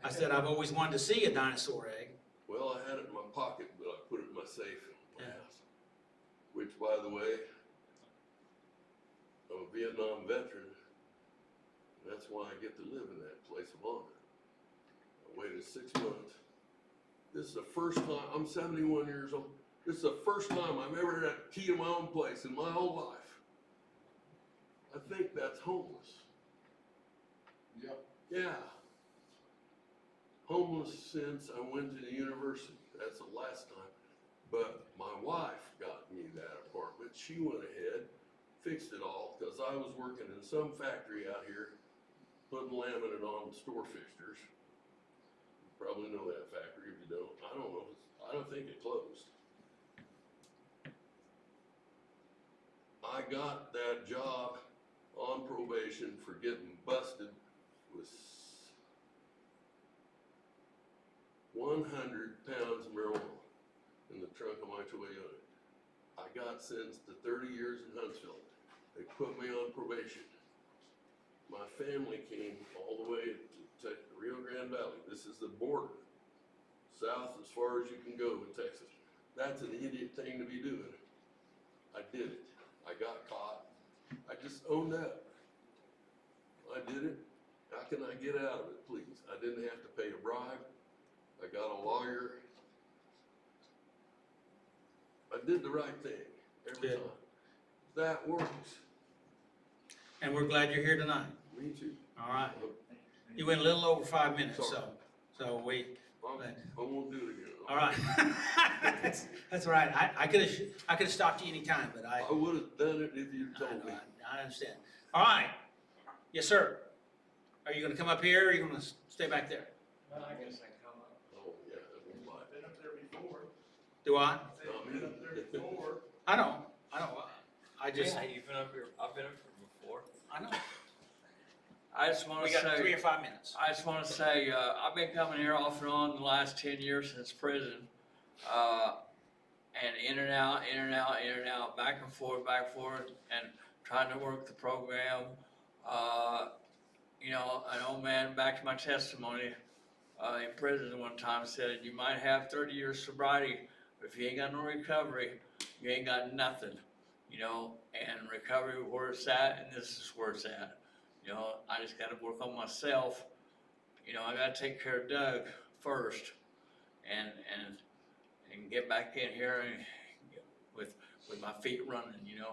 I said I've always wanted to see a dinosaur egg. Well, I had it in my pocket, but I put it in my safe in my Yeah. house. Which, by the way, I'm a Vietnam veteran. And that's why I get to live in that place of honor. I waited 6 months. This is the first time, I'm 71 years old. This is the first time I've ever had a key to my own place in my whole life. I think that's homeless. Yep. Yeah. Homeless since I went to the university. That's the last time. But my wife got me that apartment. She went ahead, fixed it all, because I was working in some factory out here, putting laminate on store fixtures. You probably know that factory. If you don't, I don't know. I don't think it closed. I got that job on probation for getting busted with 100 pounds of marijuana in the trunk of my Toyota. I got sentenced to 30 years in Huntsville. They put me on probation. My family came all the way to Rio Grande Valley. This is the border, south as far as you can go in Texas. That's an idiot thing to be doing. I did it. I got caught. I just owned up. I did it. How can I get out of it, please? I didn't have to pay a bribe. I got a lawyer. I did the right thing every Good. time. That works. And we're glad you're here tonight. Me too. All right. You went a little over 5 minutes, Sorry. so we I won't do it again. All right. That's all right. I could've stopped you anytime, but I would've done it if you'd I told me. know, I understand. All right. Yes, sir. Are you gonna come up here or are you gonna stay back there? Well, I guess I can come up. Oh, yeah, I won't lie. Been up there before. Do I? Not Been me. up there before. I know. I just, Yeah, you've been up here, I've been up here before. I know. I just wanna We got 3 say, or 5 minutes. I just wanna say, I've been coming here off and on the last 10 years since prison. And in and out, in and out, in and out, back and forth, and trying to work the program. You know, an old man, back to my testimony, in prison one time said, you might have 30 years sobriety, but if you ain't got no recovery, you ain't got nothing. You know, and recovery where it's at, and this is where it's at. You know, I just gotta work on myself. You know, I gotta take care of Doug first, and get back in here and with my feet running, you know.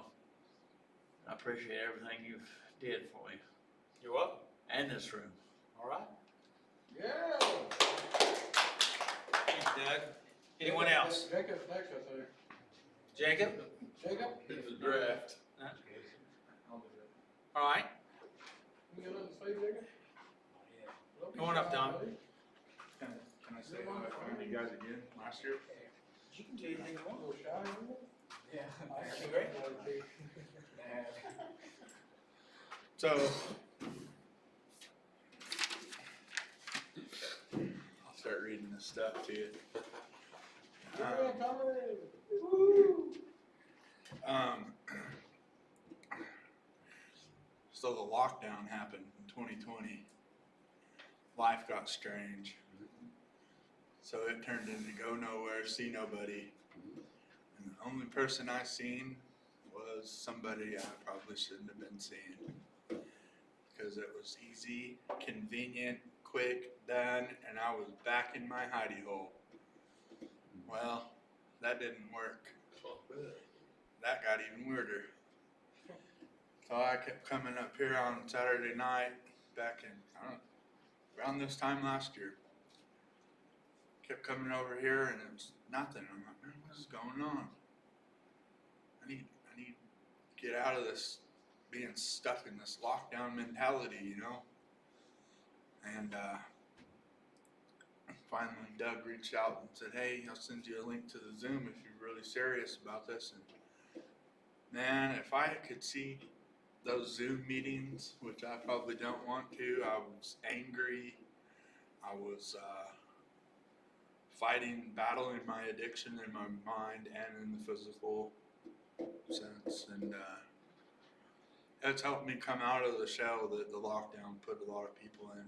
I appreciate everything you've did for me, You're welcome. and this room. All right. Yeah. Thank you, Doug. Anyone else? Jacob's next, I think. Jacob? Jacob? It's a draft. I'll do it. All right. You got nothing to say, Jacob? Don't be Come on up, shy, Tom. buddy. Can I say how I found you guys again last year? You can do anything you A little shy, isn't it? Yeah. That'd be great. So. I'll start reading this stuff to you. Yeah, Tommy. So the lockdown happened in 2020. Life got strange. So it turned into go nowhere, see nobody. And the only person I seen was somebody I probably shouldn't have been seeing. Because it was easy, convenient, quick, done, and I was back in my hidey hole. Well, that didn't work. That got even weirder. So I kept coming up here on Saturday night, back in, I don't know, around this time last year. Kept coming over here and it was nothing. I'm like, man, what is going on? I need to get out of this being stuck in this lockdown mentality, you know? And finally Doug reached out and said, hey, I'll send you a link to the Zoom if you're really serious about this. And man, if I could see those Zoom meetings, which I probably don't want to, I was angry. I was battling my addiction in my mind and in the physical sense. And it's helped me come out of the shell that the lockdown put a lot of people in.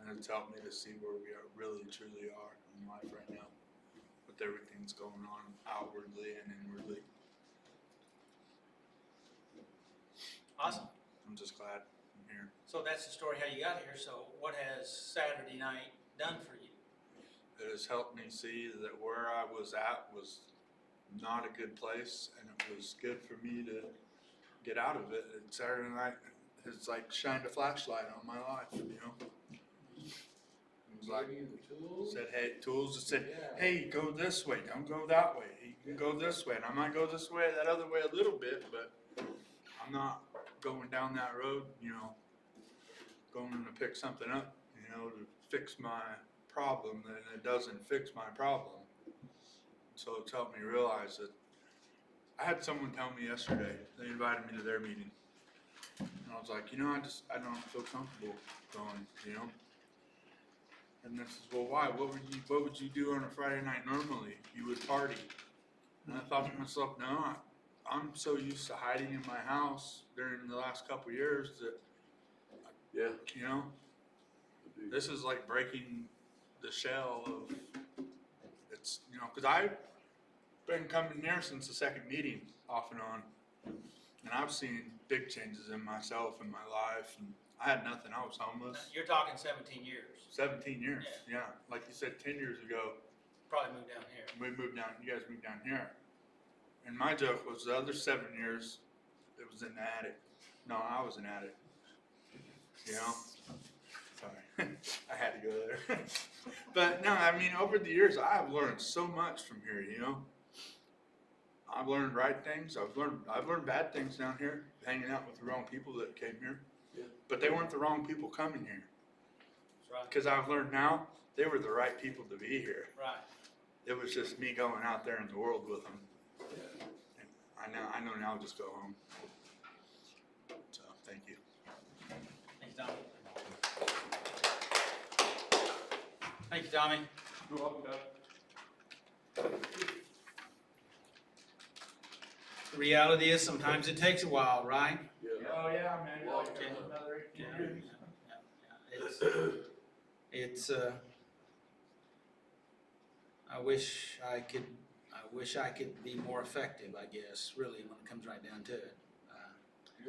And it's helped me to see where we are really truly are in life right now, with everything's going on outwardly and inwardly. Awesome. I'm just glad I'm here. So that's the story how you got here. So what has Saturday night done for you? It has helped me see that where I was at was not a good place, and it was good for me to get out of it. And Saturday night has like shined a flashlight on my life, you know. It was like, Gave you the tools. said, hey, tools that said, Yeah. hey, go this way, don't go that way. You can go this way, and I might go this way, that other way a little bit, but I'm not going down that road, you know, going to pick something up, you know, to fix my problem, and it doesn't fix my problem. So it's helped me realize that I had someone tell me yesterday, they invited me to their meeting. And I was like, you know, I don't feel comfortable going, you know? And they says, well, why? What would you do on a Friday night normally? You would party. And I thought to myself, no, I'm so used to hiding in my house during the last couple of years that, Yeah. you know, this is like breaking the shell of, it's, you know, because I've been coming here since the second meeting, off and on. And I've seen big changes in myself and my life, and I had nothing, I was homeless. You're talking 17 years. 17 years, yeah. Like you said, 10 years ago, Probably moved down here. we moved down, you guys moved down here. And my joke was the other 7 years, it was in the attic. No, I was an addict. You know? Sorry, I had to go there. But no, I mean, over the years, I've learned so much from here, you know? I've learned right things, I've learned bad things down here, hanging out with the wrong people that came here. Yeah. But they weren't the wrong people coming here. That's right. Cause I've learned now, they were the right people to be here. Right. It was just me going out there in the world with them. And I know now, I'll just go home. So, thank you. Thanks, Tommy. Thank you, Tommy. You're welcome, Doug. The reality is sometimes it takes a while, right? Yeah. Oh, yeah, man, Well, like yeah. another 18 years. It's, I wish I could be more effective, I guess, really, when it comes right down to it.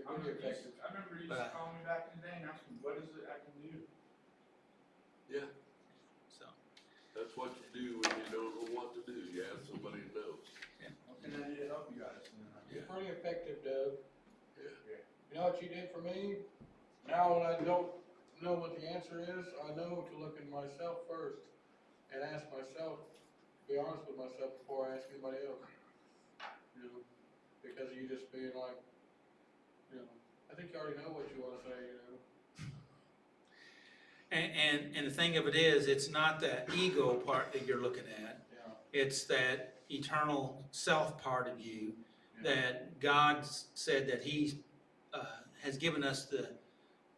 I remember you used to call me back in the day and ask me, what is it I can do? Yeah, So, that's what you do when you don't know what to do. You have somebody who knows. What can I do to help you guys? You're pretty effective, Doug. Yeah. You know what you did for me? Now when I don't know what the answer is, I know to look in myself first and ask myself, be honest with myself before I ask anybody else. You know, because you just being like, you know, I think you already know what you wanna say, you know. and the thing of it is, it's not that ego part that you're looking at. Yeah. It's that eternal self part of you that God said that He has given us the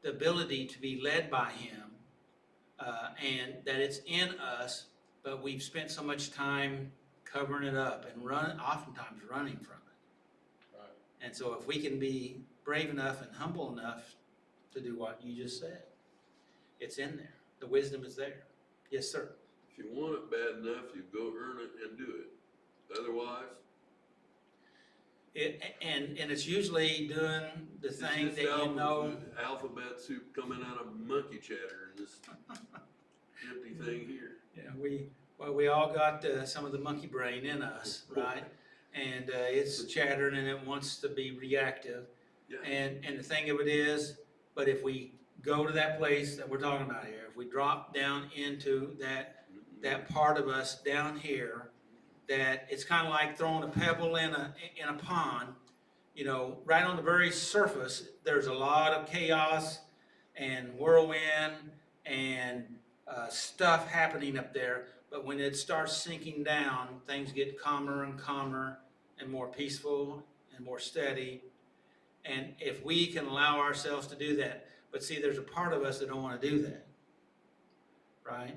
ability to be led by Him, and that it's in us, but we've spent so much time covering it up and oftentimes running from it. Right. And so if we can be brave enough and humble enough to do what you just said, it's in there. The wisdom is there. Yes, sir. If you want it bad enough, you go earn it and do it. Otherwise, And it's usually doing the it's thing just that you know. alphabet soup coming out of monkey chatter in this empty thing here. Yeah, we all got some of the monkey brain in us, right? And it's chattering and it wants to be reactive. Yeah. And the thing of it is, but if we go to that place that we're talking about here, if we drop down into that part of us down here, that it's kind of like throwing a pebble in a pond, you know, right on the very surface, there's a lot of chaos and whirlwind and stuff happening up there. But when it starts sinking down, things get calmer and calmer and more peaceful and more steady. And if we can allow ourselves to do that, but see, there's a part of us that don't want to do that, right?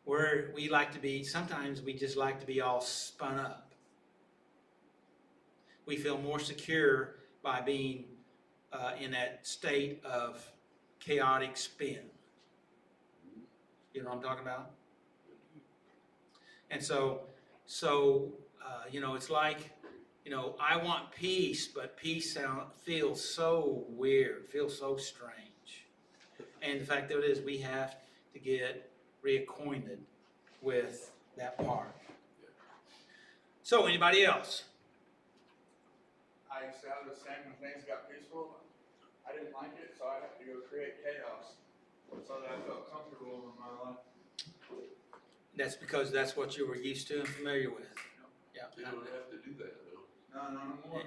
Where we like to be, sometimes we just like to be all spun up. We feel more secure by being in that state of chaotic spin. You know what I'm talking about? And so you know, it's like, you know, I want peace, but peace feels so weird, feels so strange. And the fact of it is, we have to get reacquainted with that part. So, anybody else? I used to have the same when things got peaceful. I didn't like it, so I had to go create chaos so that I felt comfortable in my life. That's because that's what you were used to and familiar with. Yeah. You don't have to do that, though. No, no more. You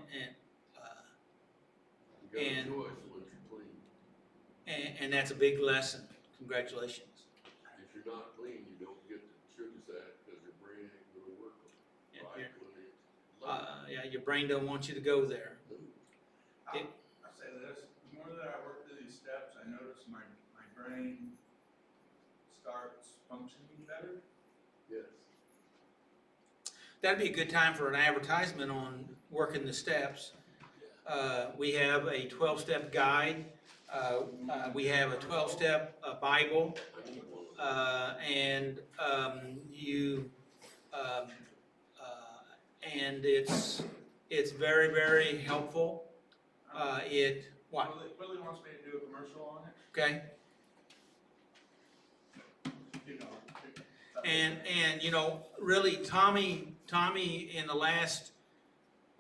got a And- choice once you're clean. And that's a big lesson. Congratulations. If you're not clean, you don't get to choose that because your brain ain't gonna work Yeah, right when it. yeah, your brain don't want you to go there. I say this, the more that I work through these steps, I notice my brain starts functioning better. Yes. That'd be a good time for an advertisement on working the steps. We have a 12-step guide. We have a 12-step Bible. I need one. And and it's very, very helpful. What? Willie wants me to do a commercial on it, Okay? you know. And you know, really, Tommy in the last,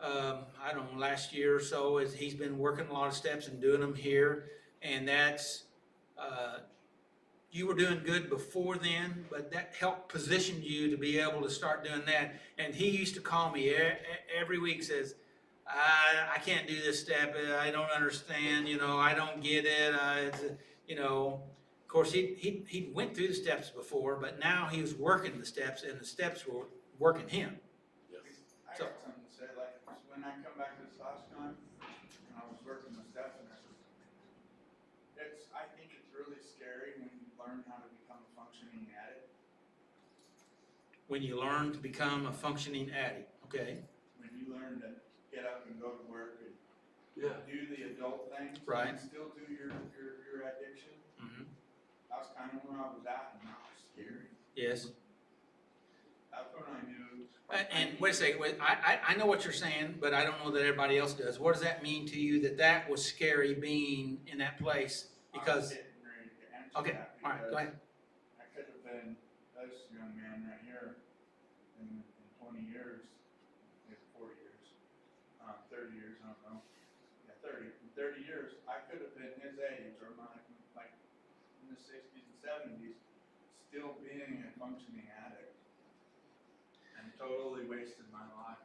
I don't know, last year or so, he's been working a lot of steps and doing them here, and that's you were doing good before then, but that helped position you to be able to start doing that. And he used to call me every week, says, I can't do this step, I don't understand, I don't get it, of course, he went through the steps before, but now he was working the steps, and the steps were working him. I got something to say, like, when I come back this last time, and I was working the steps, and I think it's really scary when you learn how to become a functioning addict. When you learn to become a functioning addict, okay? When you learn to get up and go to work and Yeah. do the adult things, Right. and still do your addiction. Mhm. That's kind of where I was at, and that was scary. Yes. That's when I knew. And wait a second, I know what you're saying, but I don't know that everybody else does. What does that mean to you that was scary being in that place? I was Because, getting ready to answer okay, that all right, go because ahead. I could have been this young man right here in 20 years, maybe 40 years, 30 years, I don't know. Yeah, 30. In 30 years, I could have been his age or like in the 60s and 70s, still being a functioning addict and totally wasted my life.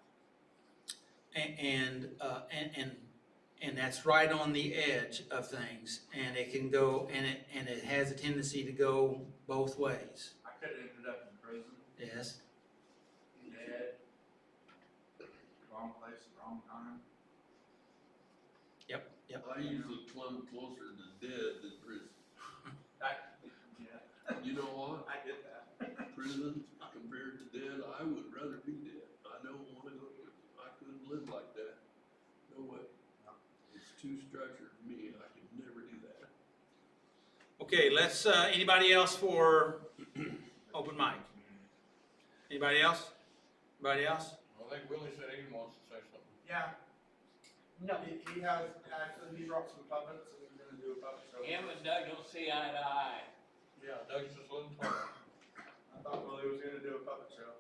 And that's right on the edge of things, and it can go, and it has a tendency to go both ways. I could have ended up in prison, Yes. dead, wrong place, wrong time. Yep. I usually clumb closer to dead than prison. Yeah, You know what? I did that. Prison compared to dead, I would rather be dead. I don't wanna go to prison. I couldn't live like that. No way. It's too structured for me. I could never do that. Okay, let's, anybody else for open mic? Anybody else? Anybody else? I think Willie said he wants to say something. Yeah, No, he has, actually, he brought some puppets and he's gonna do a puppet show. Him and Doug don't see eye to eye. Yeah, Doug's just a little taller. I thought Willie was gonna do a puppet show.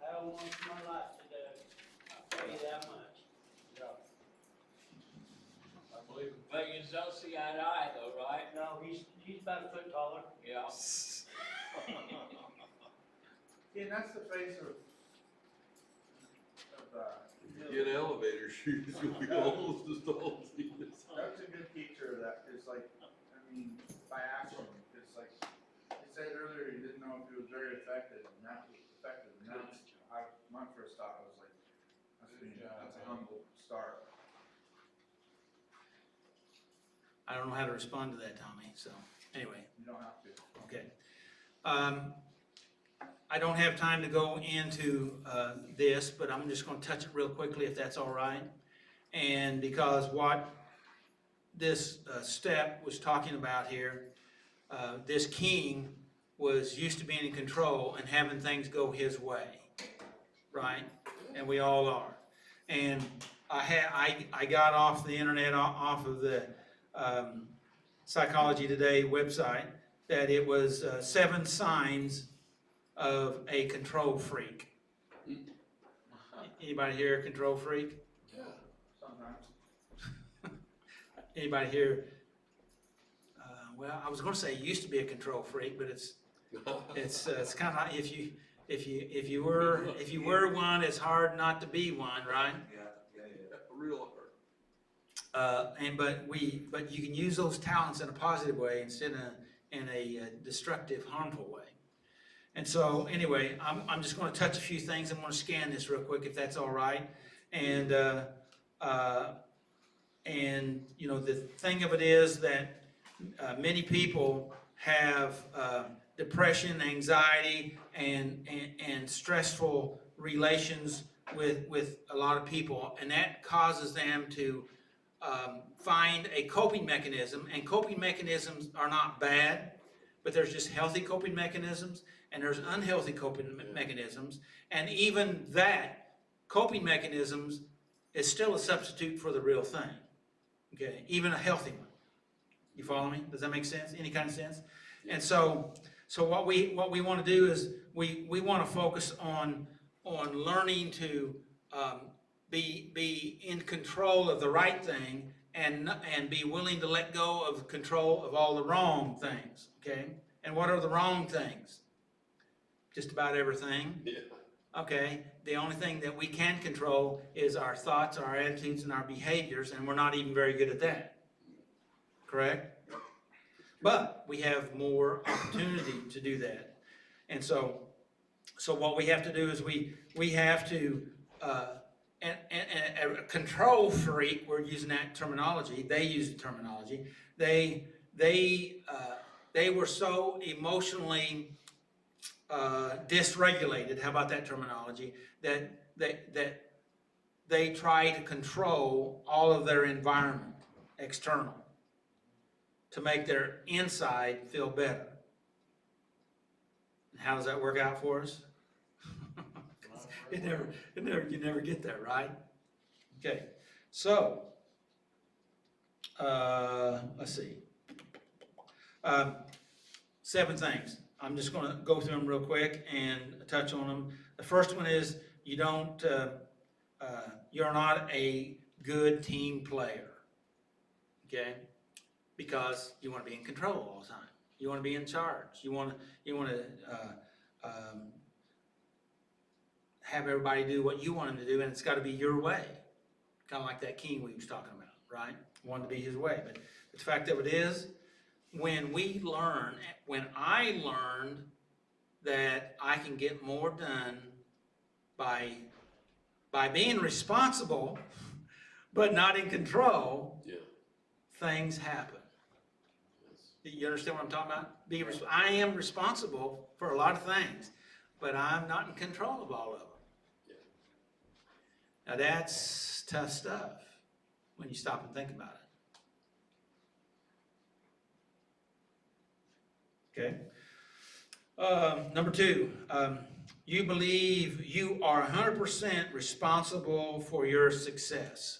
I don't want my life to do, I'll tell you that much. Yeah. I believe it. But you don't see eye to eye though, right? No, he's about a foot taller. Yeah. Yeah, and that's the face of Get elevator shoes, we almost as tall as he is. Doug's a good teacher of that, cause like, I mean, by accident, it's like, he said earlier he didn't know if he was very effective, and that was effective, and that's, my first thought was like, that's a humble start. I don't know how to respond to that, Tommy, so, anyway. You don't have to. Okay. I don't have time to go into this, but I'm just going to touch it real quickly if that's all right. And because what this step was talking about here, this king was used to being in control and having things go his way, right? And we all are. And I got off the internet, off of the Psychology Today website, that it was 7 signs of a control freak. Anybody here a control freak? Yeah. Sometimes. Anybody here? Well, I was going to say used to be a control freak, but it's kind of like if you were one, it's hard not to be one, right? Yeah. Real hard. But you can use those talents in a positive way instead of in a destructive, harmful way. And so, anyway, I'm just going to touch a few things. I'm going to scan this real quick, if that's all right. And you know, the thing of it is that many people have depression, anxiety, and stressful relations with a lot of people, and that causes them to find a coping mechanism. And coping mechanisms are not bad, but there's just healthy coping mechanisms and there's unhealthy coping mechanisms. And even that coping mechanisms is still a substitute for the real thing. Okay, even a healthy one. You follow me? Does that make sense? Any kind of sense? And so what we want to do is we want to focus on learning to be in control of the right thing and be willing to let go of control of all the wrong things, okay? And what are the wrong things? Just about everything. Yeah. Okay, the only thing that we can control is our thoughts, our attitudes, and our behaviors, and we're not even very good at that. Correct? But we have more opportunity to do that. And so what we have to do is we have to, and a control freak, we're using that terminology, they use the terminology, they were so emotionally dysregulated, how about that terminology, that they try to control all of their environment, external, to make their inside feel better. How does that work out for us? You never get there, right? Okay, so, let's see. 7 things. I'm just gonna go through them real quick and touch on them. The first one is you're not a good team player, okay? Because you wanna be in control all the time. You wanna be in charge. You wanna have everybody do what you want them to do, and it's gotta be your way. Kinda like that king we was talking about, right? Wanted to be his way. But the fact of it is, when I learned that I can get more done by being responsible, but not in control, Yeah. things happen. Yes. Do you understand what I'm talking about? I am responsible for a lot of things, but I'm not in control of all of them. Yeah. Now that's tough stuff when you stop and think about it. Okay. Number 2, you believe you are 100% responsible for your success.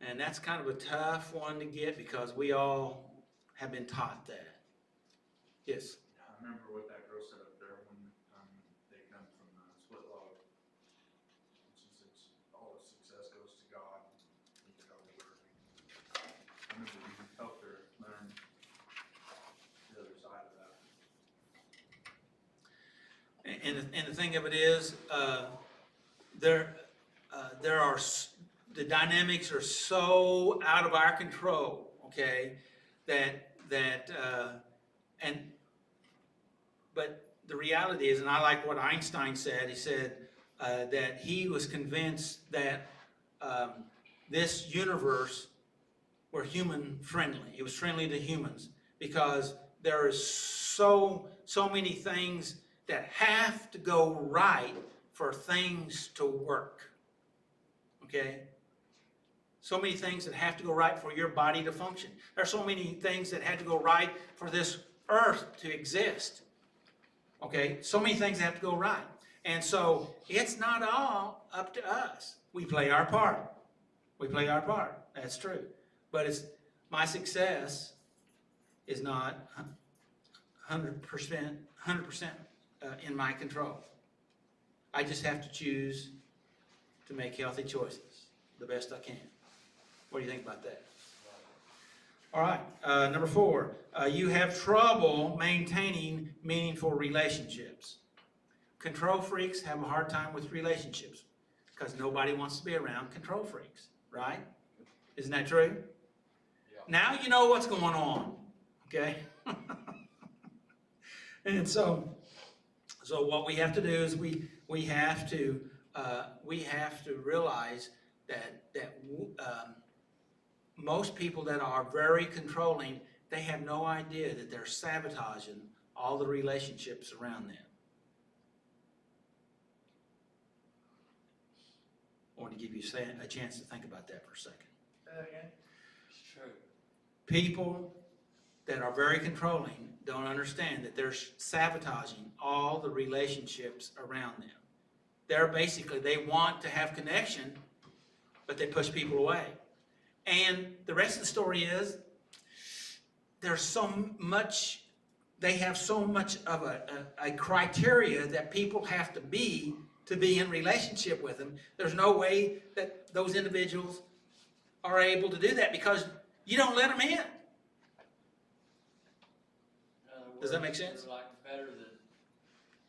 And that's kind of a tough one to get because we all have been taught that. Yes. I remember what that girl said up there when they come from split log. She said all the success goes to God. He did all the work. I remember we helped her learn the other side of that. And the thing of it is, there are the dynamics are so out of our control, okay, but the reality is, and I like what Einstein said. He said that he was convinced that this universe were human friendly. It was friendly to humans because there is so many things that have to go right for things to work. Okay? So many things that have to go right for your body to function. There are so many things that had to go right for this earth to exist. Okay? So many things have to go right. And so it's not all up to us. We play our part. We play our part. That's true. But my success is not 100% in my control. I just have to choose to make healthy choices the best I can. What do you think about that? All right, number 4, you have trouble maintaining meaningful relationships. Control freaks have a hard time with relationships because nobody wants to be around control freaks, right? Isn't that true? Yeah. Now you know what's going on, okay? And so what we have to do is we have to realize that most people that are very controlling, they have no idea that they're sabotaging all the relationships around them. I want to give you a chance to think about that for a second. Say that again? It's true. People that are very controlling don't understand that they're sabotaging all the relationships around them. They want to have connection, but they push people away. And the rest of the story is, there's so much, they have so much of a criteria that people have to be in relationship with them. There's no way that those individuals are able to do that because you don't let them in. In other Does that words, make sense? You're like better than,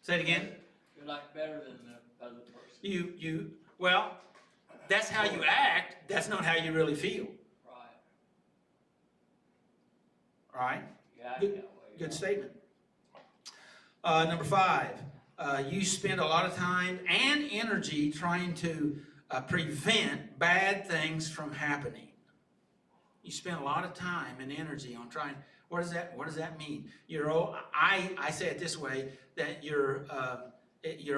Say it again. you're like better than the other person. Well, that's how you act. That's not how you really feel. Right. All right? You act Good- that way. Good statement. Number 5, you spend a lot of time and energy trying to prevent bad things from happening. You spend a lot of time and energy on trying. What does that mean? I say it this way, that you're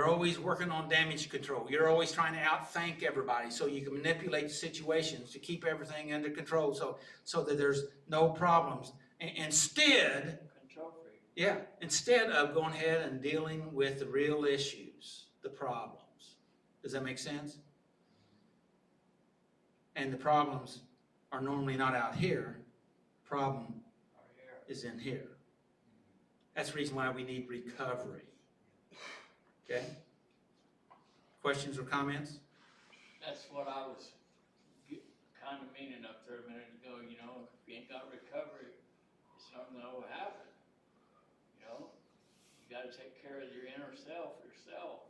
always working on damage control. You're always trying to outthink everybody so you can manipulate the situations to keep everything under control so that there's no problems. Instead of going ahead and dealing with the real issues, the problems. Does that make sense? And the problems are normally not out here. The problem is in here. That's the reason why we need recovery. Okay? Questions or comments? That's what I was kind of meaning up there a minute ago, you know, if you ain't got recovery, something that will happen. You know, you gotta take care of your inner self yourself.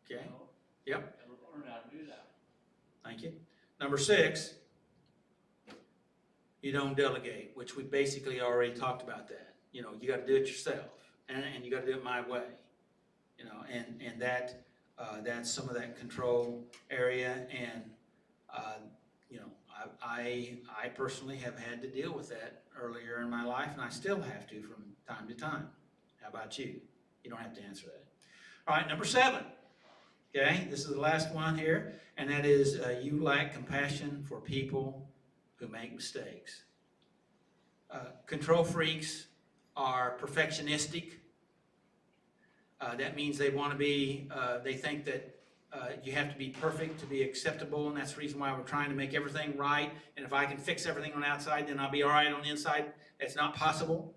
Okay? You know? Yep. And learn how to do that. Thank you. Number 6, you don't delegate, which we basically already talked about that. You know, you got to do it yourself, and you got to do it my way. You know, and that's some of that control area, and you know, I personally have had to deal with that earlier in my life, and I still have to from time to time. How about you? You don't have to answer that. All right, number 7. Okay, this is the last one here, and that is you lack compassion for people who make mistakes. Control freaks are perfectionistic. That means they want to be, they think that you have to be perfect to be acceptable, and that's the reason why we're trying to make everything right. And if I can fix everything on the outside, then I'll be all right on the inside. It's not possible.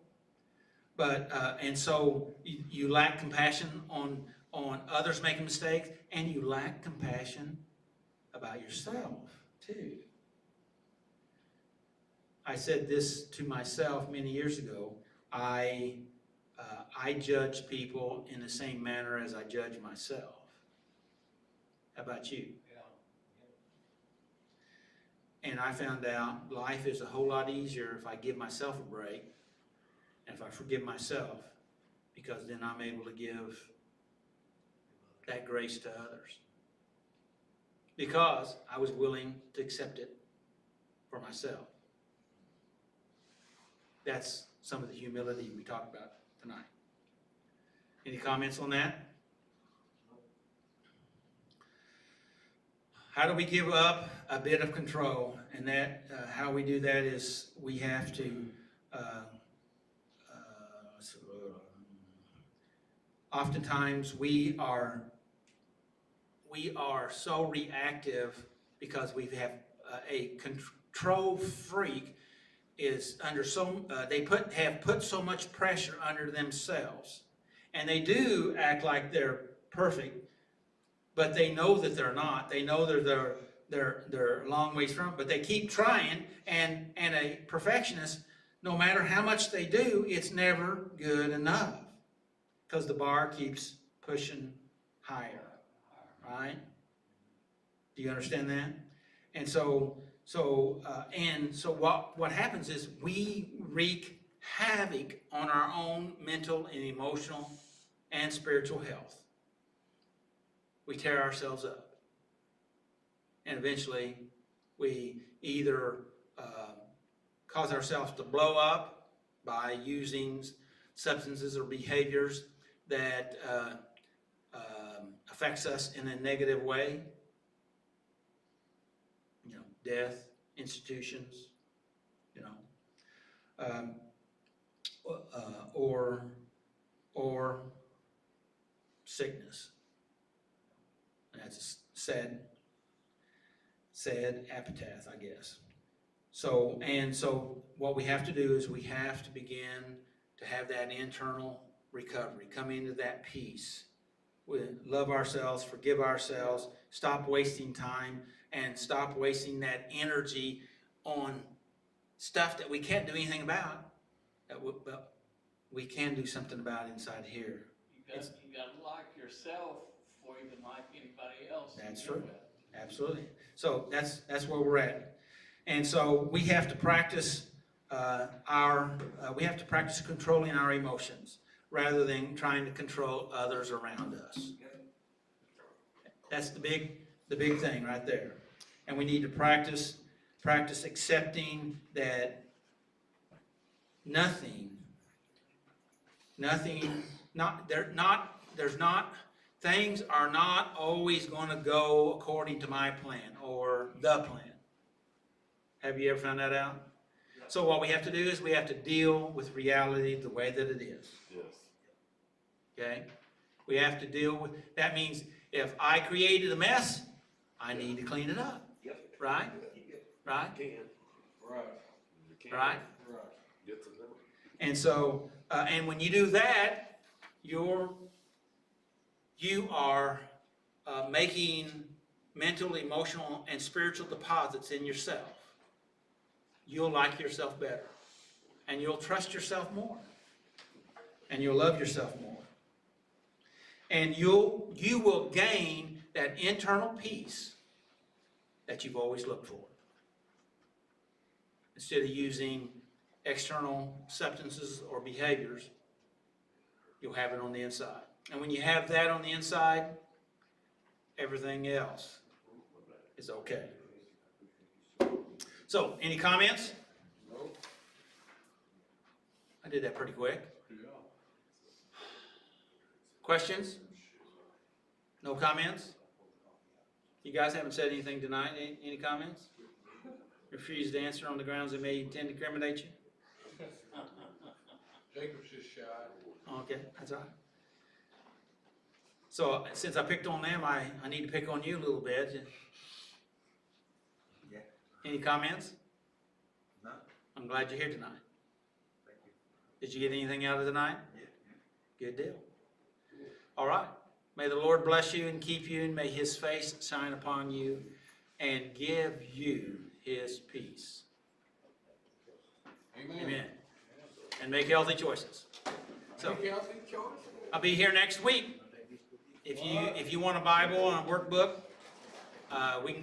But, and so you lack compassion on others making mistakes, and you lack compassion about yourself, too. I said this to myself many years ago. I judge people in the same manner as I judge myself. How about you? Yeah. And I found out life is a whole lot easier if I give myself a break and if I forgive myself, because then I'm able to give that grace to others. Because I was willing to accept it for myself. That's some of the humility we talked about tonight. Any comments on that? How do we give up a bit of control? And that how we do that is we have to oftentimes we are so reactive because we have a control freak is under they have put so much pressure under themselves, and they do act like they're perfect, but they know that they're not. They know they're a long ways from it, but they keep trying. And a perfectionist, no matter how much they do, it's never good enough because the bar keeps pushing higher. Right? Do you understand that? And so what happens is we wreak havoc on our own mental and emotional and spiritual health. We tear ourselves up. And eventually we either cause ourselves to blow up by using substances or behaviors that affects us in a negative way. You know, death, institutions, you know, or sickness. And that's a sad epitaph, I guess. So what we have to do is we have to begin to have that internal recovery, come into that peace. We love ourselves, forgive ourselves, stop wasting time, and stop wasting that energy on stuff that we can't do anything about, but we can do something about inside here. You gotta like yourself before you can like anybody else. That's true. Absolutely. So that's where we're at. And so we have to practice we have to practice controlling our emotions rather than trying to control others around us. That's the big thing right there. And we need to practice accepting that things are not always going to go according to my plan or the plan. Have you ever found that out? So what we have to do is we have to deal with reality the way that it is. Yes. Okay? We have to deal with, that means if I created a mess, I need to clean it up. Yep. Right? Right? Can. Right, You can. Right? right. Get to know. And so, and when you do that, you are making mental, emotional, and spiritual deposits in yourself. You'll like yourself better. And you'll trust yourself more. And you'll love yourself more. And you will gain that internal peace that you've always looked for. Instead of using external substances or behaviors, you'll have it on the inside. And when you have that on the inside, everything else is okay. So, any comments? Nope. I did that pretty quick. Yeah. Questions? No comments? You guys haven't said anything tonight? Any comments? Refuse to answer on the grounds they may intend to incriminate you? Jacob's just shy. Okay, that's all right. So, since I picked on them, I need to pick on you a little bit. Yeah. Any comments? No. I'm glad you're here tonight. Thank you. Did you get anything out of tonight? Yeah. Good deal. All right. May the Lord bless you and keep you, and may His face shine upon you and give you His peace. Amen. Amen. And make healthy choices. So, Make healthy choices. I'll be here next week. If you want a Bible and a workbook, we can get